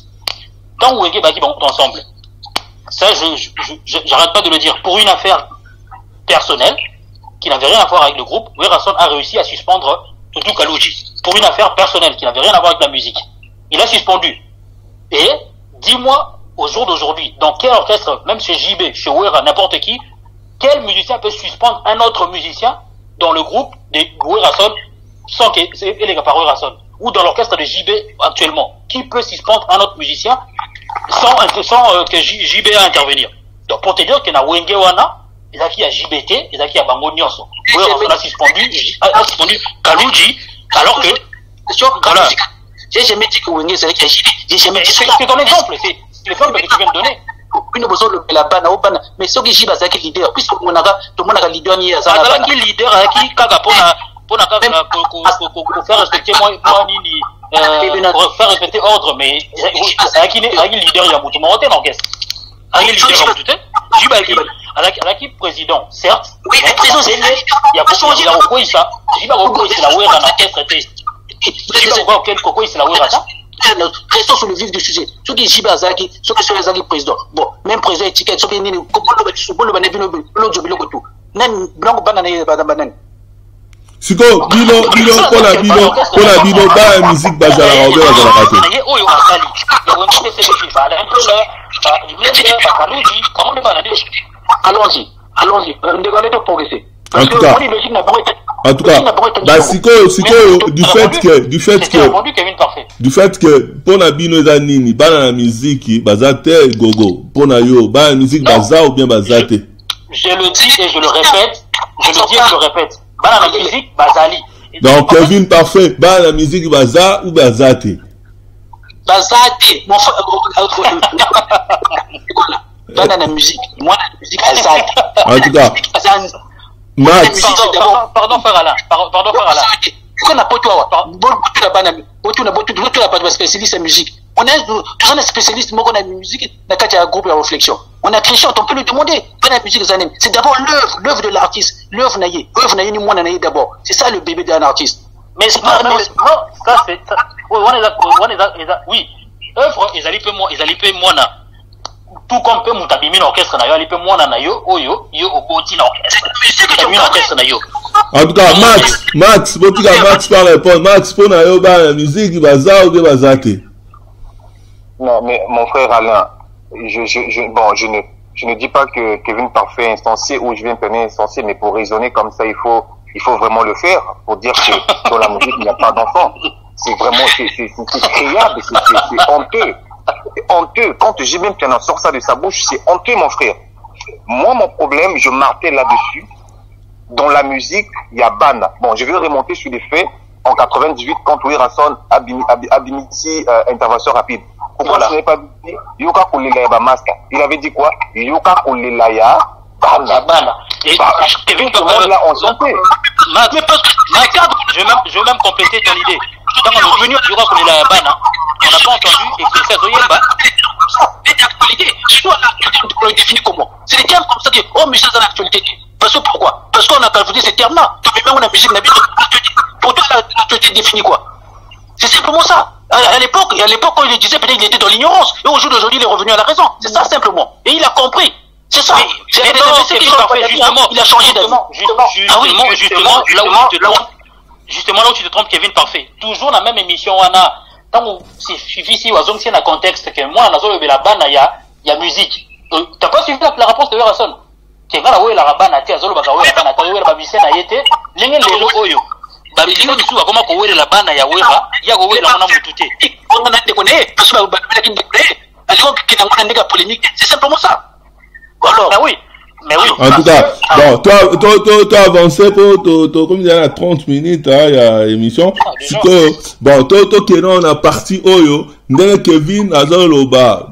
Tant que Wenge Baki Bango ensemble, ça, j'arrête pas de le dire, pour une affaire personnelle, qui n'avait rien à voir avec le groupe, Werason a réussi à suspendre Tutu Kalouji. Pour une affaire personnelle qui n'avait rien à voir avec la musique. Il a suspendu. Et, dis-moi, au jour d'aujourd'hui, dans quel orchestre, même chez JB, chez Wera, n'importe qui, quel musicien peut suspendre un autre musicien dans le groupe de Werason sans que, et les gars par Werason, ou dans l'orchestre de JB actuellement, qui peut suspendre un autre musicien sans que JB a à intervenir? Donc, pour te dire qu'il y a Wenge Wana, il y a JBT, il y a Bango Nyonso. Werason a suspendu Kalouji, alors que, voilà. J'ai jamais dit que Wenge, c'est JB. J'ai jamais dit ça. C'est ton exemple, c'est l'exemple que tu viens de donner. Une besoin de la banne, mais ce que JB a qui leader, puisque tout le monde a leader ni à ça. Qui leader, qui kaga pour faire respecter moi nini, pour faire respecter ordre, mais qui leader il y a beaucoup de monde en caisse. Qui leader il y a beaucoup de JB qui président, certes. Oui, mais président c'est il y a changé la quoi ça. JB quoi c'est la Wera na caisse traité. JB quoi c'est la Wera ça. Restons sur le vif du sujet. Ceux qui JB Azaki, ceux qui sont les Azaki président. Bon, même président étiquette, ceux qui nini, Siko, bino, pour la musique, bazala, on va rater. Allons-y, progresser. En tout cas, bah, Siko, du fait que, pour la bino zanini, la musique, bazate, gogo, pour la yo, la musique, baza ou bien bazate. Je le dis et je le répète. La musique, bazali. Donc, Kevin Parfait, la musique, baza ou bazate? Bazate, mon frère, la musique, moi, la musique, bazate. En tout cas, Max. Pardon, frère Alain. On a parce que c'est la musique. On est un spécialiste, on a une musique, on a un groupe de réflexion. On a triché, on peut lui demander. La musique, c'est d'abord l'œuvre de l'artiste. L'œuvre naïe ni moi naïe d'abord. C'est ça le bébé d'un artiste. Mais c'est pas non, ça c'est ça. Oui, œuvre, ils allaient peu moi na. Tout comme peut mutabimi l'orchestre na yo, ils peut moi na yo, yo oboti l'orchestre. En tout cas, Max par répondre. Max, pour na yo, la musique, baza ou bien bazate? Non, mais mon frère Alain, je ne dis pas que Kevin Parfait est instancié ou je viens de tenir instancié, mais pour raisonner comme ça, il faut vraiment le faire pour dire que dans la musique, il n'y a pas d'enfant. C'est vraiment, c'est créable, c'est honteux. C'est honteux. Quand j'ai même qu'il en sort ça de sa bouche, c'est honteux, mon frère. Moi, mon problème, je marquais là-dessus. Dans la musique, il y a ban. Bon, je vais remonter sur les faits. En 98, quand Werason a initié intervention rapide. Pourquoi ce n'est pas dit Yoka Kolelaya masque? Il avait dit quoi? Yoka Kolelaya Bana. Et Kevin Parfait, là, on s'entend. Je vais même compléter ton idée. Quand on est revenu à Yoka Kolelaya Bana, on n'a pas entendu et que c'est Zoyemba. On le définit comment? C'est des termes comme ça que, oh, mais ça dans l'actualité. Parce que pourquoi? Parce qu'on a calculé ces termes-là. Mais même on a musique, pour toi, l'actualité définit quoi? C'est simplement ça. À l'époque, quand il le disait, peut-être qu'il était dans l'ignorance. Et au jour d'aujourd'hui, il est revenu à la raison. C'est ça simplement. Et il a compris. C'est ça. Justement, il a changé d'avis. Justement, là où tu te trompes, Kevin Parfait. Toujours la même émission, on a, tant que c'est suffit si, on a un contexte que moi, on a la bande, il y a musique. T'as pas suivi la réponse de Werason? Kevin a oué la rabane, a zolo baka oué la bande, a oué la babicène a été, l'engel le oyo. Babicène du tout, comment oué la bande, il y a oué la mona moutouté. C'est simplement ça. Alors, mais oui. En tout cas, bon, toi avancé pour comme il y a 30 minutes, il y a émission. Bon, toi on a parti oyo, ndenge Kevin azolo ba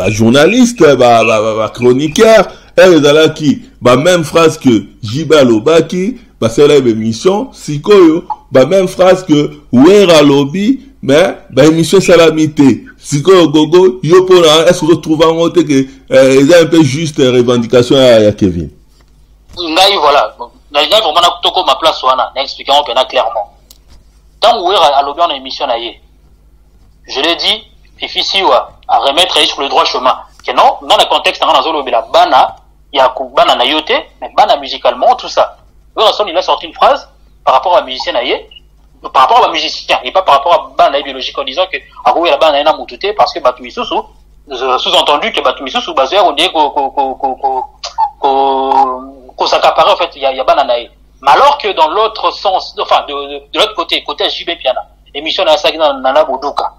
journaliste, ba chroniqueur, et qui même phrase que Jiba Lobaki, c'est la émission, sikoyo, même phrase que Wera Lobby, mais émission salamité. Sikoyo gogo, yo pour est-ce que vous trouvez en que il y a un peu juste revendication à Kevin. Ngai voilà. Ngai vraiment na toko ma place wana, n'expliquant bien clairement. Tant Wera Lobby en émission na yé. Je l'ai dit, Fifi Siwa à remettre sur le droit chemin. Que non, dans le contexte dans zolo la bana, il y a bana na yote, mais bana musicalement tout ça. Wera il a sorti une phrase par rapport à musicien na yé. Par rapport à musicien et pas par rapport à bana biologique en disant que Aroué la bana na mutute parce que Batumi Susu sous-entendu que Batumi Susu basé on dit qu'on s'accapare en fait il y a bana nae. Mais alors que dans l'autre sens enfin de l'autre côté JB Piana émission na Sagina na Boduka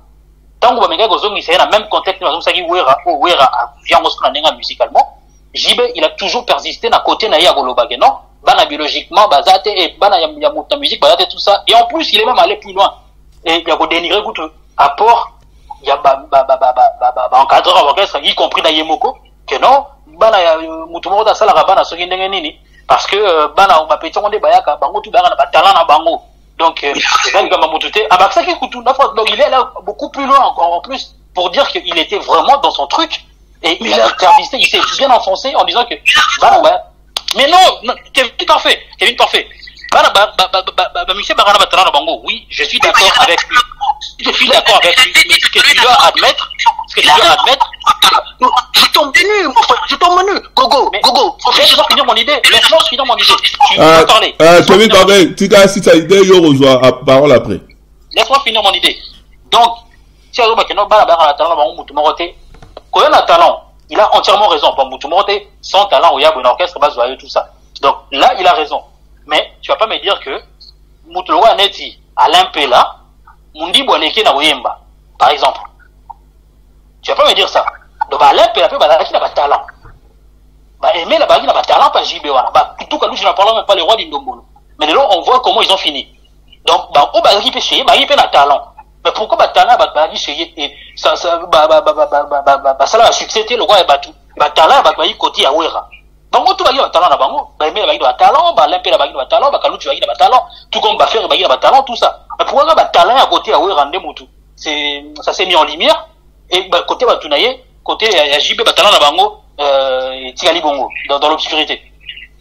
tango ba menga gozongi c'est dans même contexte nous saki Wera vient moscou na musicalement JB il a toujours persisté na côté na ya golobage non bana biologiquement bazate et bana ya musique bazate tout ça et en plus il est même allé plus loin et il y a ko dénigrer tout apport il y a encadreur orchestre y compris na Yemoko que non bana ya mutu moko da sala bana soki ndenge nini parce que bana ba petit on de bayaka bango tout bana ba talent na bango donc ben comme mutute abaksa ki kutu na fois donc il est là beaucoup plus loin encore en plus pour dire qu'il était vraiment dans son truc et il a persisté il s'est bien enfoncé en disant que bana mais non, Kevin parfait. Monsieur Barana Batalana Bango, oui, je suis d'accord avec lui. Je suis d'accord avec lui. Mais ce que tu dois admettre, je tombe nu, Gogo. Laisse-moi finir mon idée. Tu peux parler. Kevin, pardon, tu as si ta idée, yo rejoins la parole après. Laisse-moi finir mon idée. Donc, si on dit que non, Barana Batalana Bango, Moutoumoroté, quand il a un talent, il a entièrement raison. Pour Moutoumorote, sans talent, où il y a un orchestre, base joyeux, tout ça. Donc là, il a raison. Mais tu vas pas me dire que Moutoumorote Neti, Alain Pela, Mundi Boaneke na Oyemba, par exemple. Tu vas pas me dire ça. Donc Alain Pela, il n'a pas de talent. Aimer la bague n'a pas de talent, pas JB. Tout cas, nous, je n'en parle même pas les rois d'Indombolo. Mais là, on voit comment ils ont fini. Donc, au Bagui peut essayer, Bagui peut talent. Mais pourquoi Batala Bagui essayer et ça a succédé le roi et Batou. Batala Bagui côté à Ouera. Bango tout Bagui talent na bango, Baimé Bagui na talent, Lempe la Bagui na talent, Bakaloutu Bagui na talent, tout comme Bafer Bagui na talent, tout ça. Mais pourquoi Batala à côté à Ouera Ndemoutou? Ça s'est mis en lumière et côté Batounaye, côté JB Batala na bango et Tigali Bongo dans l'obscurité.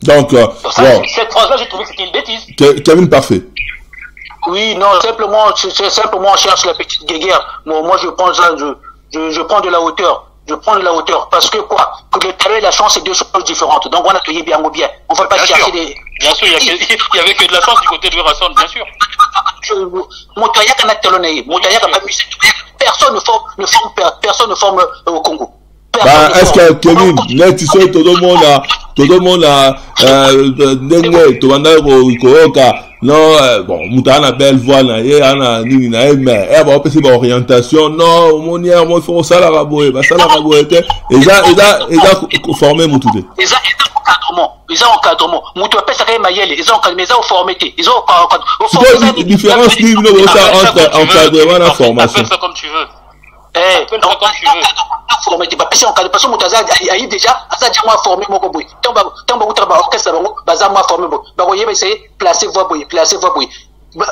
Donc cette phrase-là, j'ai trouvé que c'était une bêtise. Kevin parfait. Oui, non, simplement, on cherche la petite guéguerre. Moi, je prends ça, je prends de la hauteur. Parce que quoi? Que le talent et la chance, c'est deux choses différentes. Donc, on a cueilli bien ou bien. On ne va pas chercher des... Bien sûr, il y avait que de la chance du côté de Rasson, bien sûr. Moutayak n'a talonné. Moutayak n'a pas musique. Personne ne forme au Congo. Est-ce que Kevin, tu sais, tout le monde a, dengue, tout le monde a, non, bon, Moutana belle voix, ana nini na mais on peut se orientation, non, mon hier, moi, il faut ça la rabouer, ça la rabouer, et ça formé Moutouté. Ils ont encadrement. Moutou appelle ça quand même ils ont formé, ils ont c'est quoi la différence qui entre encadrement et formation? Appelle ça comme tu veux. Appelle ça comme tu veux. Formé, pas parce que parce que Moutaza a déjà moi formé mon boy. Tant ba utra orchestre baza moi formé bo. Ba koyeba essayer placer voix boy.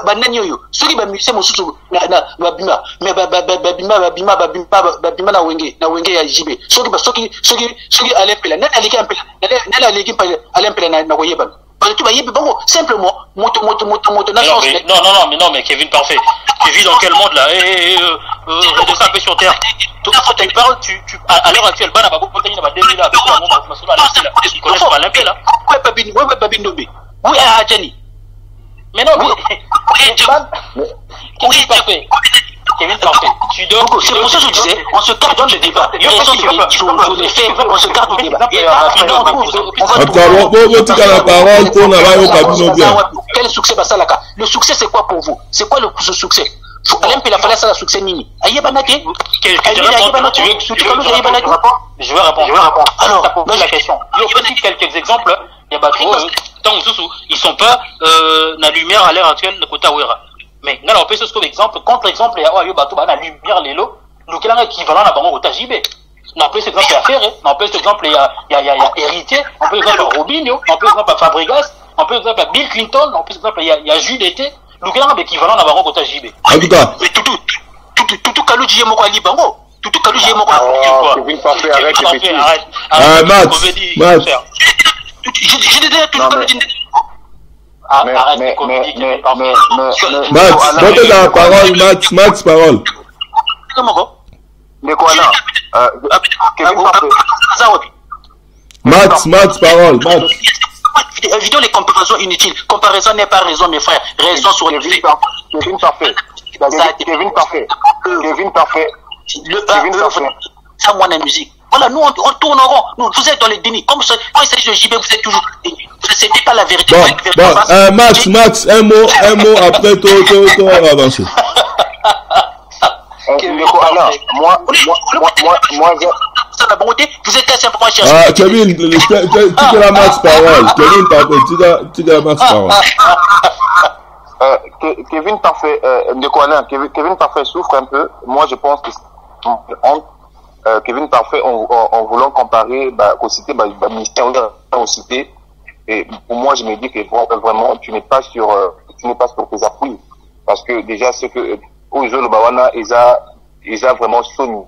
Banani yo. Soki ba musicien mosusu na babima. Mais babima na wenge ya JB. Soki Alain Pela. Na aleki Alain Pela na koyeba. Parce que tu vas y bon simplement moto non mais Kevin parfait. Tu vis dans quel monde là redescends un peu sur terre. Tu parles à l'heure actuelle bana ba potani na ba 2000 là ils connaissent pas l'Olympique là. Ouais, oui à Jani. Mais non Kevin parfait. Tu donnes. C'est pour ça que je disais, on se garde dans le débat. On se garde au débat. Quel succès va ça là? Le succès c'est quoi pour vous? C'est quoi le succès? Alain Pela fallait ça la succès nini. Je vais répondre. Alors, ça pose la question. Il y a aussi quelques exemples. Il y a tant ils sont pas la lumière à l'heure actuelle de Kota Ouera. Mais là, on peut se trouver exemple. Contre-exemple, il y a la lumière l'élo. Nous avons équivalent à Bango Kota JB. On peut exemple à Ferré. On peut exemple il y a Héritier. On peut exemple à Robinho. On peut exemple à Fabregas. On peut exemple à Bill Clinton. On peut exemple il y a Jules Été. Nous avons équivalent à Bango Kota JB. En tout cas. Mais tout Kalou Djie Moko Ali Bango. Tout Kalou Djie Moko. Kevin Parfait, arrête. Max. J'ai dit tout Kalou Djie. Mais, Max, donnez la parole, Max, parole. Mais quoi là? Kevin Parfait. Max, parole, Max. Évitons les comparaisons inutiles. Comparaison n'est pas raison, mes frères. Raison sur les faits. Kevin Parfait. Ça, moi, la musique. Voilà, nous, on tourne en rond. Nous, vous êtes dans les dénis. Comme ça, quand il s'agit de JB, vous êtes toujours dans les dénis. Ce n'est pas la vérité. Bon, Max, un mot après, on va avancer. Vous êtes assez important à chercher. Ah, Kevin, tu as la Max parole. Kevin, tu as la Max parole. Kevin Parfait, Kevin Parfait souffre un peu. Moi, je pense que Kevin Parfait, en voulant comparer, au cité, ministère au cité. Et pour moi, je me dis que vraiment, tu n'es pas sur tes appuis. Parce que déjà, c'est que, aux jeux, le Bawana, ils a vraiment Sony.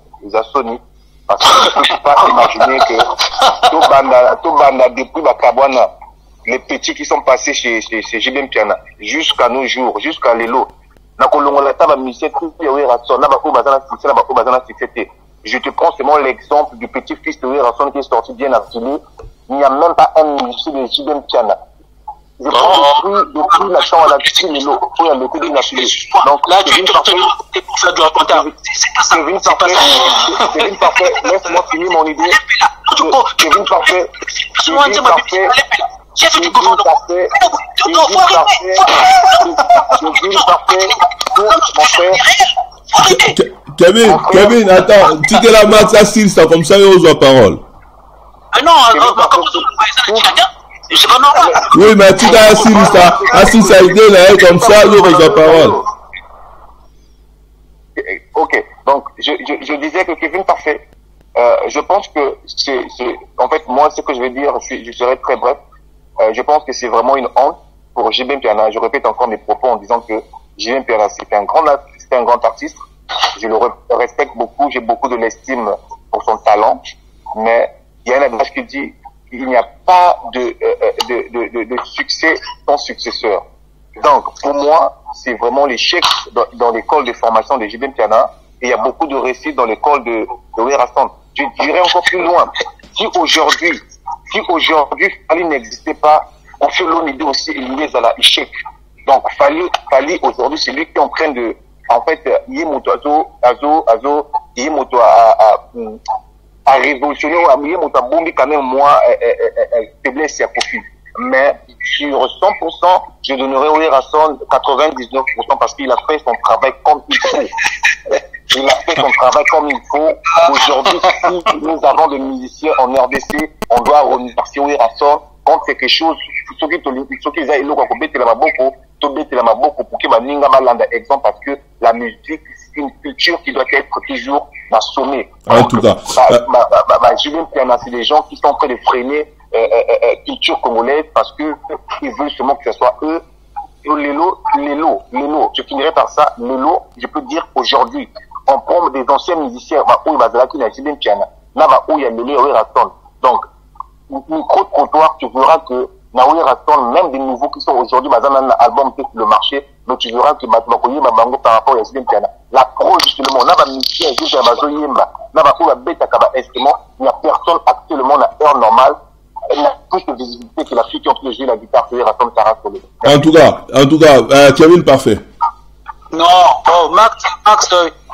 Parce que je ne peux pas imaginer que tout banda depuis Bakabwana, les petits qui sont passés chez JB Piana, jusqu'à nos jours, jusqu'à l'élo, je te prends seulement l'exemple du petit-fils de Rasson qui est sorti bien affilé. Il n'y a même pas un musicien de JB Piana. Je prends depuis la chambre à la piscine l'élo, pour le coup de l'affilé. Donc là, tu es pour faire du raconteur. Kevin Parfait, laisse-moi finir mon idée. Kevin Parfait, Chef du gouvernement. Kevin, attends, tu te la Max assise, ça comme ça, et on la parole. Ah non, c'est pas normal. Oui, mais tu t'as assise à idée, là, comme ça, et on la parole. Ok, donc, je disais que Kevin Parfait, je pense que en fait, moi, ce que je vais dire, je serai très bref. Je pense que c'est vraiment une honte pour JB Piana. Je répète encore mes propos en disant que JB Piana, c'est un grand artiste. Je le respecte beaucoup. J'ai beaucoup de l'estime pour son talent. Mais il y a un adage qui dit qu'il n'y a pas de succès sans successeur. Donc, pour moi, c'est vraiment l'échec dans l'école de formation de JB Piana. Et il y a beaucoup de récits dans l'école de Ouera-Sand. Je dirais encore plus loin. Si aujourd'hui, Fali n'existait pas, on fait l'on idée aussi liée à l'échec. Donc, Fali aujourd'hui, c'est lui qui est en train de, en fait, Yemoto à révolutionner, Yemoto a bombé quand même, moi, faiblesse et profil. Mais, sur 100%, je donnerais Ouera-Sand 99% parce qu'il a fait son travail comme il faut. Il a fait son travail comme il faut. Aujourd'hui, si nous avons des musiciens en RDC, on doit remercier Ouera-Sand quand c'est quelque chose, ce qui est exemple parce que la musique, c'est une culture qui doit être toujours assommée. En tout cas, JB Piana, c'est des gens qui sont en train de freiner culture congolaise parce que ils veulent seulement que ce soit eux. L'élo, je finirai par ça. L'élo, je peux dire aujourd'hui, on prend des anciens musiciens, où il va qui n'a JB Piana, là où il y a Lélé Ouera-Sand. Donc, micro de comptoir, tu verras que na Ouera-Sand, même des nouveaux qui sont aujourd'hui, dans un album qui est sur le marché, donc tu verras que Matmakoye Mabango par rapport à JB Piana. La pro, justement, n'a pas musicien, juste à Mazoyemba, n'a pas où la bête à Kaba instrument, il n'y a personne actuellement à heure normale. Elle a plus de visibilité que la fille qui ont pu jouer la guitare que Ouera-Sand Sarah Solo. En tout cas, Kevin Parfait. Non, Max,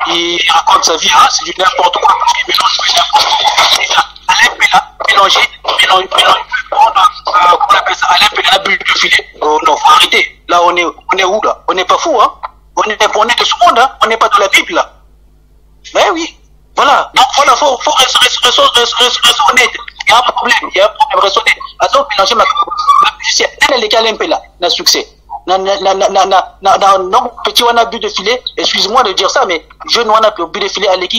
il raconte sa vie, hein, c'est du n'importe quoi. Il mélange, comment on appelle ça, Alain Pela a bu du filet. Oh non, faut arrêter. Là, on est où, là? On n'est pas fou, hein? On est de ce monde, hein. On n'est pas de la Bible, là. Mais oui. Voilà. Donc, voilà, faut rester honnête. Il y a un problème, rester honnête. Alors, mélanger ma musicien. Elle est un peu là, n'a succès. Non, petit, on a bu de filet, excuse-moi de dire ça, mais jeune, on a bu de filet, elle est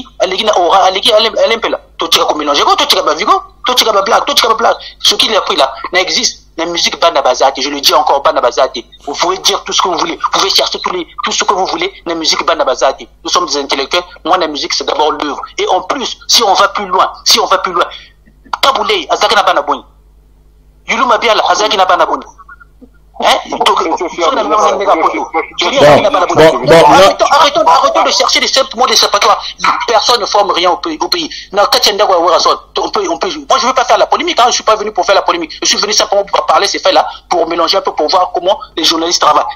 un peu là. Tout ce qu'on mélange, tout ce qu'on a vu, tout ce qu'on a blague, tout ce qu'on a blague. Ce qu'il a pris là, n'existe. La musique Banabazati, je le dis encore, Banabazati. Vous pouvez dire tout ce que vous voulez, vous pouvez chercher tout ce que vous voulez, la musique Banabazati. Nous sommes des intellectuels, moi la musique c'est d'abord l'œuvre. Et en plus, si on va plus loin, Kaboulé, Azaki na Banaboni. Yulu Mabiala, Azaki na Banaboni. Arrêtons de chercher des simples mots de sépatoire. Personne ne forme rien au pays. Moi, je ne veux pas faire la polémique. Je ne suis pas venu pour faire la polémique. Je suis venu simplement pour parler ces faits-là, pour mélanger un peu, pour voir comment les journalistes travaillent.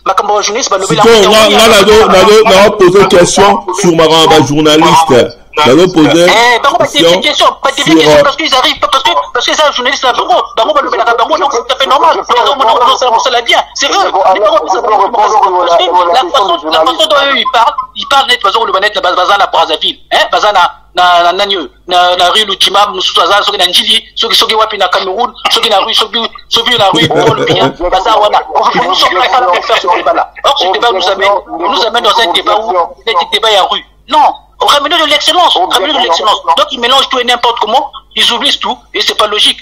Ma journaliste va lever la main. On a posé une question sur ma journaliste. J'avais posé une question parce qu'ils arrivent, parce que les journalistes là, donc c'est tout à fait normal. Ça l'a bien, c'est vrai. La façon dont eux ils parlent net, par exemple, le manette, bazan à Brazzaville, bazan na rue Lutima, Moussouaza, Soki Nanjili, Soki Wapi na Cameroun, Soki na rue, Soki na rue, le bazar Wana. Nous sommes pas capables de faire ce débat-là. Or, ce débat nous amène dans un débat où il débat à rue. Non. Ramener de l'excellence, Donc ils mélangent tout et n'importe comment, ils oublient tout et c'est pas logique.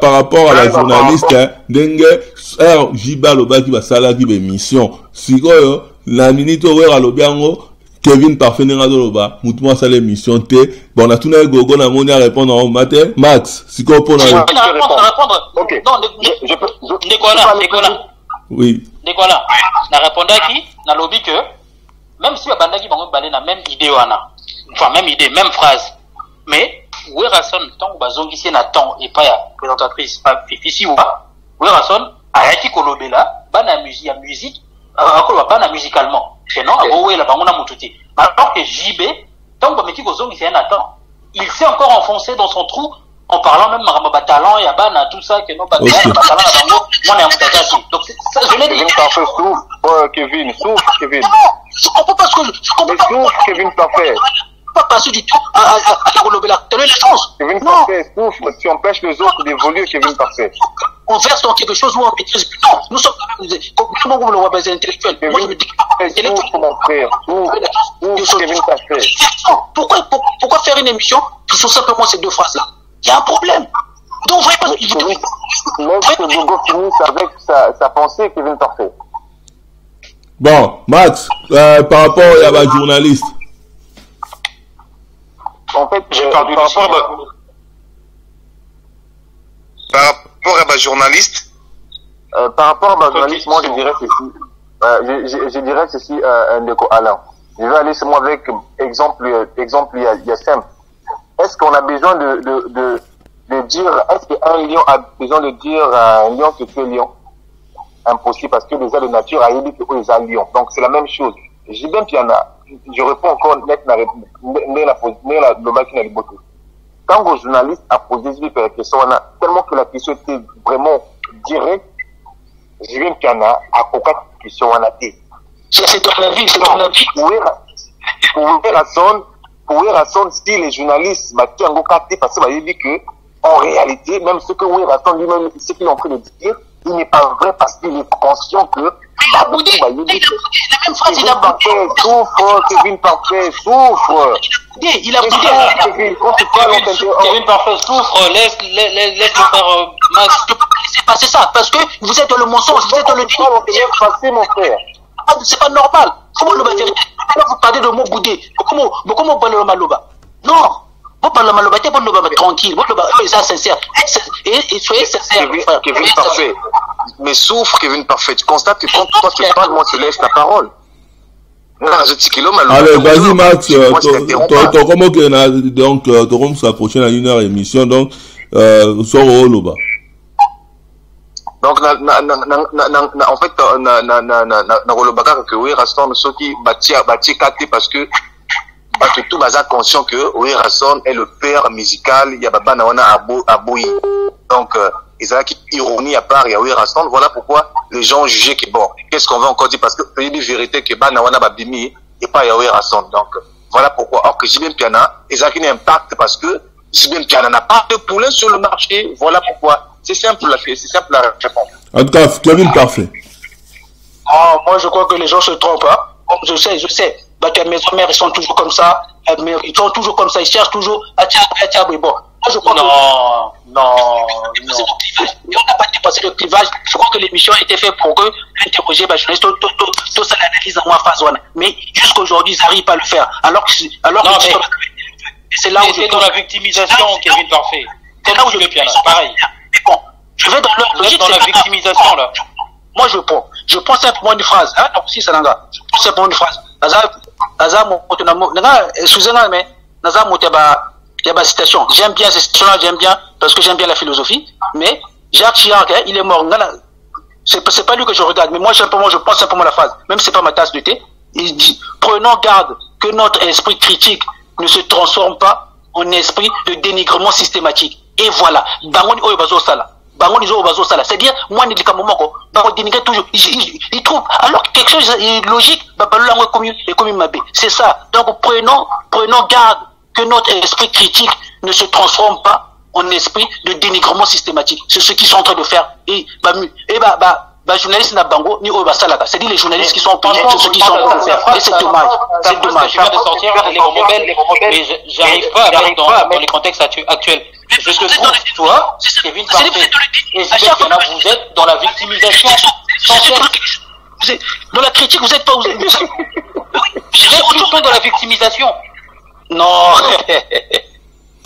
Par rapport à la journaliste, Jiba Loba qui va saler qui va mission. Si la minute où à l'obiango, Kevin Parfait n'a pas moutmoi ça l'émission T. Bon, on a tout le gogo na monia répondre en matin. Max, si qu'on peut répondre. Ok. Non, Nicolas. Oui. Nicolas, na répondre qui na lobby que même si bandaki bango balé na même idée wana, enfin même idée, même phrase, mais Werason tant bazongisi na temps et pas ya présentatrice pas ici ou pas, Werason ayaki kolobela bana musique akolo bana musicalement. C'est non, owe la bango na mututi. Alors que JB tant bameki kozongisi na temps, il s'est encore enfoncé dans son trou. En parlant même de talent, il y a bana tout ça que non pas talent moi on est en tâche. Donc ça je l'ai dit. Kevin. Je comprends pas ce que je comprends pas. Kevin Parfait. Pas passer du tout à Rolobela. T'as eu la chance. Kevin Parfait souffre, tu empêches les autres d'évoluer, Kevin Parfait. On verse dans quelque chose où on maîtrise plus. Non, nous sommes comment vous le voyez des intellectuels. Moi je me dis souffre mon frère. Souffre Kevin Parfait. Pourquoi faire une émission qui sont simplement ces deux phrases là? Il y a un problème. Donc, vous voyez pas laisse que Bogo finisse avec sa pensée, Kevin Parfait. Bon, Max, par rapport à la journaliste. En fait, par rapport à ma journaliste. Par rapport à ma journaliste, moi, je dirais ceci, Ndeko Alain. Je vais aller seulement avec exemple, il y a simple. Est-ce qu'on a besoin de dire, est-ce qu'un lion a besoin de dire à un lion que tu es lion? Impossible, parce que les ailes de nature a dit que les a lion. Donc c'est la même chose. J'ai bien piana. Je réponds encore net la quand vos journalistes a posé cette question, tellement que la question était vraiment directe, j'ai bien piana à aucune question en a été. C'est ton avis, c'est ton avis. Pour raison si les journalistes battent un côté parce qu'ils dit que en réalité même ce que Werason lui-même ce qu'il est en train de dire il n'est pas vrai parce qu'il est conscient que il a boudé la même phrase il a boudé Kevin Parfait souffre il a boudé Kevin Parfait souffre laisse-le faire Max je peux pas laisser passer ça parce que vous êtes dans le mensonge vous êtes dans le déni mon frère c'est pas normal. Comment le vérité? Vous parlez de mots boudés. Comment vous parlez de maloba? Non. Vous parlez de maloba, t'es bon le tranquille. Vous le ça sincère. Et soyez sincère. Kevin Parfait. Mais souffre, Kevin Parfait. Tu constates que quand toi tu parles, moi je laisse ta parole. Allez, vas-y Max. Comment que donc Torom sera prochaine à une heure émission donc sort au Loba. Donc en fait na rolobaka que Werason ceux qui bâti kate parce que tout baza conscient que Werason est le père musical il y a baba na wana aboyi donc ezalaki ironie à part ya Wera Sound. Voilà pourquoi les gens jugeaient que bon, qu'est-ce qu'on va encore dire, parce que pays de vérité que bana wana babimi et pas ya Wera Sound. Donc voilà pourquoi. Or que JB Mpiana ezalaki un impact parce que JB Mpiana n'a pas de poulain sur le marché. Voilà pourquoi. C'est simple la réponse. En tout cas, Kevin parfait. Moi je crois que les gens se trompent, hein. Je sais. Bah, mes mères, ils sont toujours comme ça. Ils sont toujours comme ça. Ils cherchent toujours à tirer. Bon. Moi, je crois non. On n'a pas dépassé le clivage. Je crois que l'émission était faite pour eux, interroger, journaliste, tout ça l'analyse en phase 1. Mais jusqu'aujourd'hui, ils n'arrivent pas à le faire. Alors que c'est là où c'est dans la victimisation, Kevin Parfait. C'est là où je le piano. Pareil. Mais bon, je vais dans leur logique. Dans la victimisation, là. Moi, je prends simplement une phrase. Hein, donc, si c'est là, je prends simplement une phrase. Excusez-moi, mais il y a citation. J'aime bien ces citations-là, parce que j'aime bien la philosophie. Mais Jacques Chirac, il est mort. C'est pas lui que je regarde, mais moi, je prends simplement la phrase. Même si c'est pas ma tasse de thé. Il dit, prenons garde que notre esprit critique ne se transforme pas en esprit de dénigrement systématique. Et voilà. C'est-à-dire, moi, toujours, il trouve, alors que quelque chose est logique, c'est ça. Donc, prenons garde que notre esprit critique ne se transforme pas en esprit de dénigrement systématique. C'est ce qu'ils sont en train de faire. Journalistes n'a bango ni Salaka. C'est-à-dire les journalistes qui sont payés, c'est ce qu'ils sont en train de faire. Et c'est dommage. C'est dommage. Je viens de sortir les moments belles, mais j'arrive pas à mettre dans les contextes actuels. Je te trouve, toi, Kevin Parfait, et vous êtes dans la victimisation. Dans la critique, vous n'êtes pas... Vous êtes toujours dans la victimisation. Non.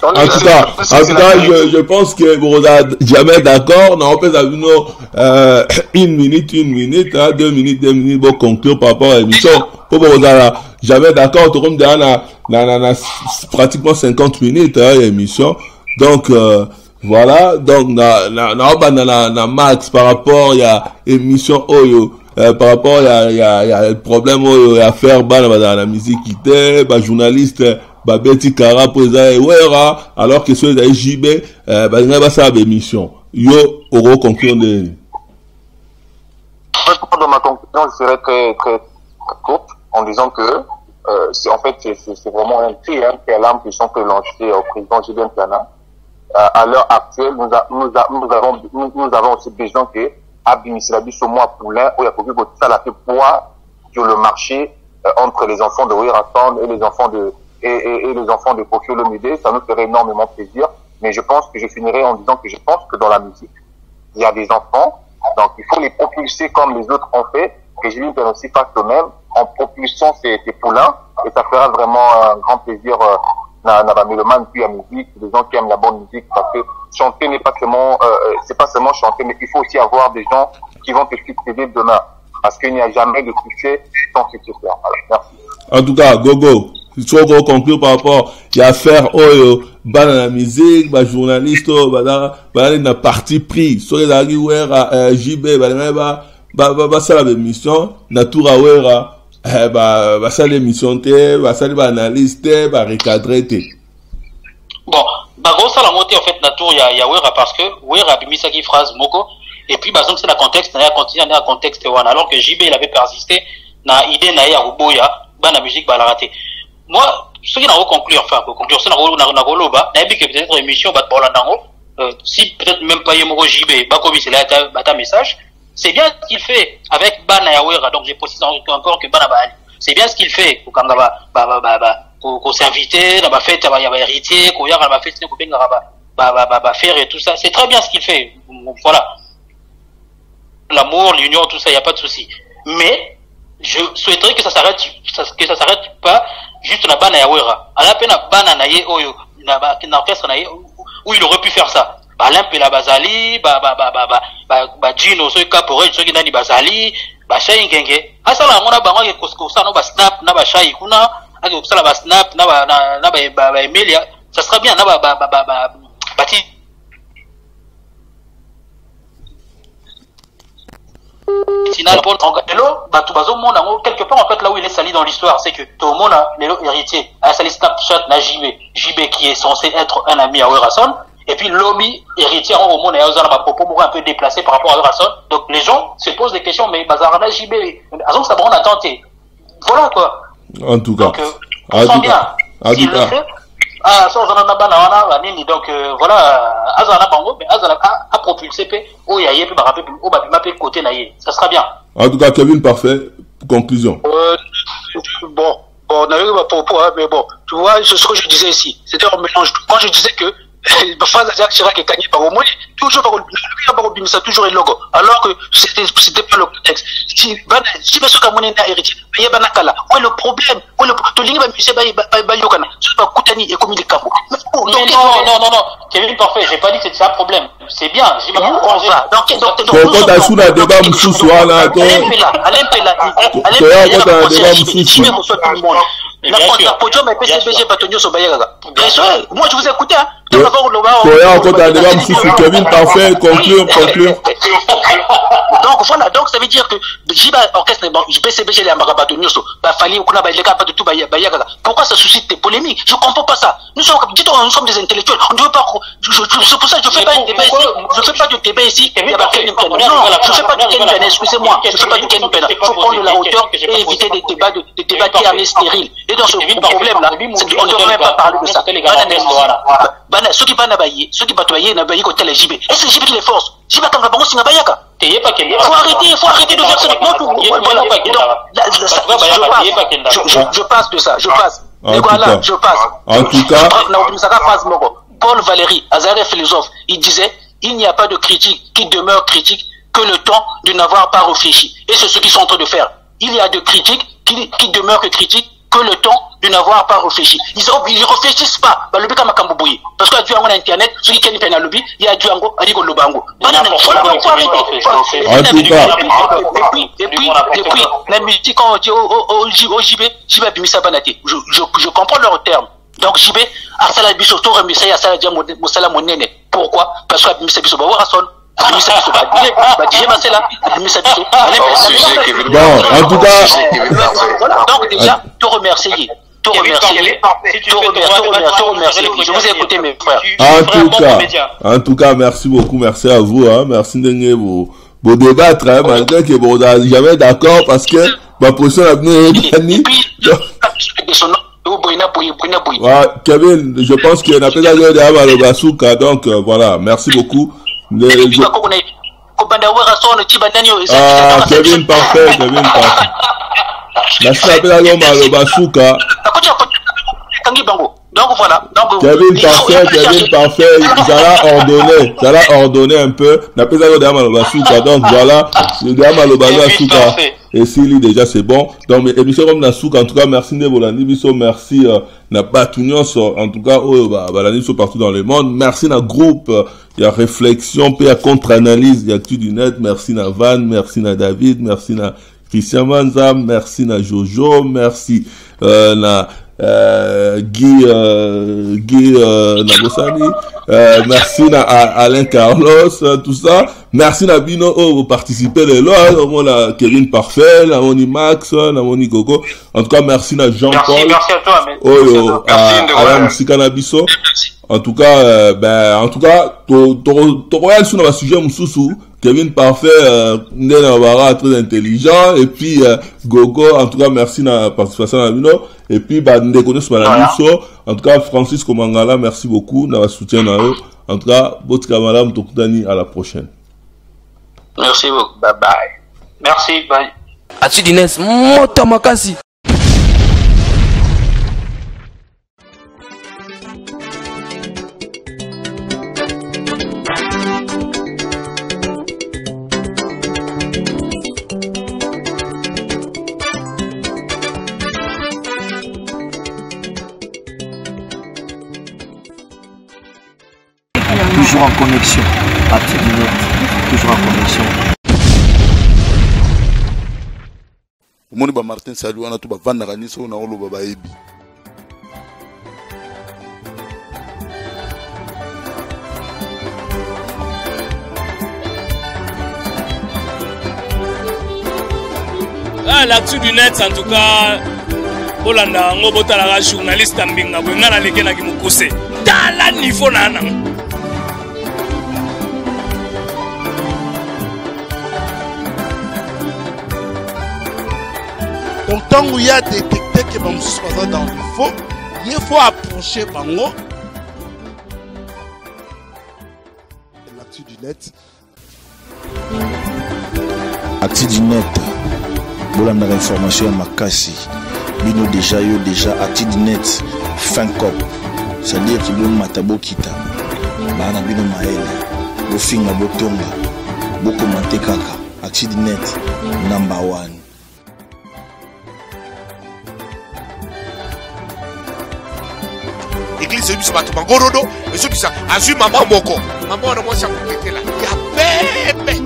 En tout cas, je pense que vous n'êtes jamais d'accord. Non, on peut avoir une minute, 2 minutes, pour conclure par rapport à l'émission. Pour vous jamais d'accord. Tout comme pratiquement 50 minutes, l'émission. Donc, voilà. Donc, na max par rapport à l'émission Oyo. Par rapport à le problème Oyo, à faire dans la musique qui était, journaliste, Betty Kara pour Wera, alors que ceux de JB, ça émission. Yo, Oro conclure de. Dans ma conclusion, je serais très courte en disant que, c'est vraiment un cri, qui est l'arme qui sont lancés au président JB Mpiana. À l'heure actuelle, nous avons aussi besoin que, Abimisilabi, sur moi, Poulain, où il y a beaucoup de ça, la fait poids sur le marché, entre les enfants de Wera Sound et les enfants de Kokyo Lomide. Ça nous ferait énormément plaisir. Mais je pense que je finirai en disant que je pense que dans la musique, il y a des enfants, donc il faut les propulser comme les autres ont fait, et je lui aussi fasse le même, en propulsant ces poulains, et ça fera vraiment un grand plaisir, na mélomane puis à musique, des gens qui aiment la bonne musique, parce que chanter n'est pas seulement, c'est pas seulement chanter, mais il faut aussi avoir des gens qui vont te succéder demain, parce qu'il n'y a jamais de succès sans successeur. Alors, merci. En tout cas, Gogo, il faut conclure par rapport à faire la musique, journaliste, na parti pris, sur les Wera, JB, ça l'émission, Natura Wera, ça l'émission, ça l'analyse, recadrer. Bon, ça la montée en fait, Natura, il y a Wera parce que Wera a mis sa phrase moko, et puis, donc c'est le contexte, il y a continué dans le contexte, alors que JB, il avait persisté, na idée, na ya Ruboya, la musique, la raté. Moi, ce qui n'a pas conclu, c'est que peut-être émission, si peut-être même pas Yemoko JB, Bakobi, c'est là, ta message, c'est bien ce qu'il fait avec Bana Yawera, donc j'ai précisé encore que Bana Bali. C'est bien ce qu'il fait, qu'on s'invite, dans ma fête, il y a héritier, qu'on y a ma fête, qu'on faire et tout ça. C'est très bien ce qu'il fait. Voilà. L'amour, l'union, tout ça, il n'y a pas de souci. Mais, je souhaiterais que ça s'arrête pas juste na bana ya Wera. Ala pe na bana na ye oyo na orchestre na ye où il aurait pu faire ça. Limpe la bazali, Gino so Caporet so nani bazali, shay ngenge. Asala ngona bango ke koskosa no ba snap na ba shay kuna, ake kusala ba snap na ba Emilia, ça sera bien na bati. Quelque part en fait là où il est sali dans l'histoire, c'est que tout le monde a héritier à sali Snapchat na JB qui est censé être un ami à Wera Sound, Et puis lobby héritier au monde a un propos un peu déplacé par rapport à Rasson. Donc les gens se posent des questions, mais Bazarana JB, Azon ça on a tenté. Voilà quoi. En tout cas. Donc on sent bien. S'il le fait, ça on a banana nini donc voilà Azana bango mais Azana a propulsé pe o yaye pe barape o ba ma pe côté naie. Ça sera bien. En tout cas, Kevin, parfait. Conclusion. Bon, on a eu ma propos, hein, mais bon, tu vois, c'est ce que je disais ici. C'était un mélange. Quand je disais que Jacques Chirac est gagné par au moins, toujours ça toujours un logo. Alors que c'était pas le contexte. Si parce que mon héritier, il y a banakala. Où est le problème? Où est le problème? C'est pas Koutani et comme il est capot. Non. Kevin, parfait. J'ai pas dit que c'était un problème. C'est bien. J'ai pas dit donc, quand t'as sous la débat, monsieur soit là, Alain Pella, moi je vous ai écouté, hein. Kevin, parfait, conclure. Donc voilà, donc ça veut dire que Jiba orchestre, JBCBG les Ambarabato Nyoso, Fali Okuna Baileka pas de tout Bayaga. Pourquoi ça suscite des polémiques? Je comprends pas ça. Nous sommes des intellectuels. On ne veut pas. C'est pour ça que je fais pas de débat ici. Je fais pas de débat ici. Non, je fais pas du Ken Pena. Excusez-moi, je fais pas du Ken Pena. Il faut prendre de la hauteur et éviter des débats qui sont stériles. Et dans ce problème-là, on ne devrait même pas parler de ça. Ceux qui battent n'a pas côté la JB. Et c'est JB qui les force. JB quand va bango singa bayaka. Faut arrêter de faire ça. Je passe de ça. Je passe. Voilà, je passe. En tout cas, Paul Valéry, Azaré philosophe, il disait il n'y a pas de critique qui demeure critique que le temps de n'avoir pas réfléchi. Et c'est ce qu'ils sont en train de faire. Il y a de critiques qui demeurent que critiques que le temps de n'avoir pas réfléchi. Ils ne réfléchissent pas. Le but est parce qu'il y a du internet, ceux qui ont un lobby, il y a du ango, il y a du lobango. Et puis, la musique, quand on dit au JB, je comprends leurs termes. Donc JB, Arsala Biso, Tore Missa, Arsala Dia Moussala Monene. Pourquoi? Parce que Missa Biso, Bawarasson. Bon, en tout cas, donc déjà, te remercier. Je vous ai écouté, mes frères. En tout cas, merci beaucoup, merci à vous, hein, merci de vous débattre, hein, malgré que vous n'êtes jamais d'accord parce que ma position a bien gagné. Kevin, je pense qu'il y a un appel de Malobasuka, donc voilà, merci beaucoup. Kevin parfait. Merci à Malobasuka. Donc voilà. Kevin parfait. J'allais ordonner un peu. Donc voilà, Malobasuka. Et s'il déjà c'est bon. Donc émission comme Nasuka, en tout cas merci de Volandi Biso, merci na Batunion en tout cas Balani partout dans le monde. Merci na groupe, il y a réflexion, puis il y a contre-analyse, il y a tout du net. Merci na Van, merci na David, merci na Christian Manza, merci na Jojo, merci na Guy Nabosani, merci na Alain Carlos, tout ça. Merci na Bino, vous participez les lois, na Kevin Parfait, na Moni Max, na Moni Gogo. En tout cas, merci na Jean-Paul. Merci à toi, Alain Moussika Biso. En tout cas, Toroyal sur un sujet Moussoussou. Kevin Parfait, très intelligent. Et puis, Gogo, en tout cas, merci na participation na Bino. Et puis, Ndekone Smalamiso. En tout cas, Francis Komangala, merci beaucoup, na soutien na eux. En tout cas, Botka Madame Tokutani, à la prochaine. Merci beaucoup. Bye bye. Merci. Bye. Atudines, Mota Makasi. Toujours en connexion. Atudines, toujours en connexion. Omoni ba Martin Salut wana to ba vandaka niso na oloba ba ebi. L'actu du net en tout cas Bolanda ngobota la journaliste ambinga bwenga na leke na kimukuse. Tala niveau nana. Donc tant qu'il y a détecté que bon soit dans le faux, il faut approcher bango. L'actu du net. Actu du net. Bolanda information à Makassi. Bino déjà actu du net. Fin cop. C'est-à-dire qu'il y a matabo kita. Bana bino maele. Bo finga bo tonga. Bo commenter kaka. Actu du net. Number 1. Église c'est bisa bato bangorodo, et c'est bisa azu maman moko. Maman na moi ça compléter là. Ya bébé.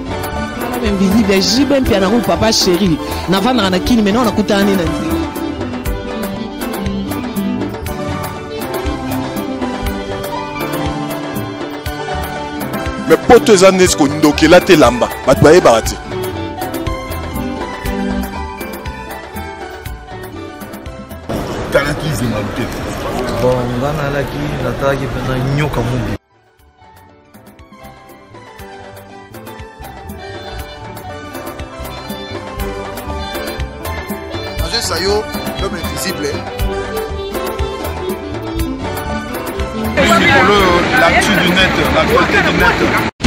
Invisible, j'ai bien piano papa chéri. Na va na kini mais non na kutani na nzi. Mais poto ezane sko ndokela te lamba. Bato baye barati. Talaki zimaluté. Bon, ngana laki nataki pena nyoka mumbi. Agent Sayo, l'homme invisible. L'actu du net, l'actualité du net.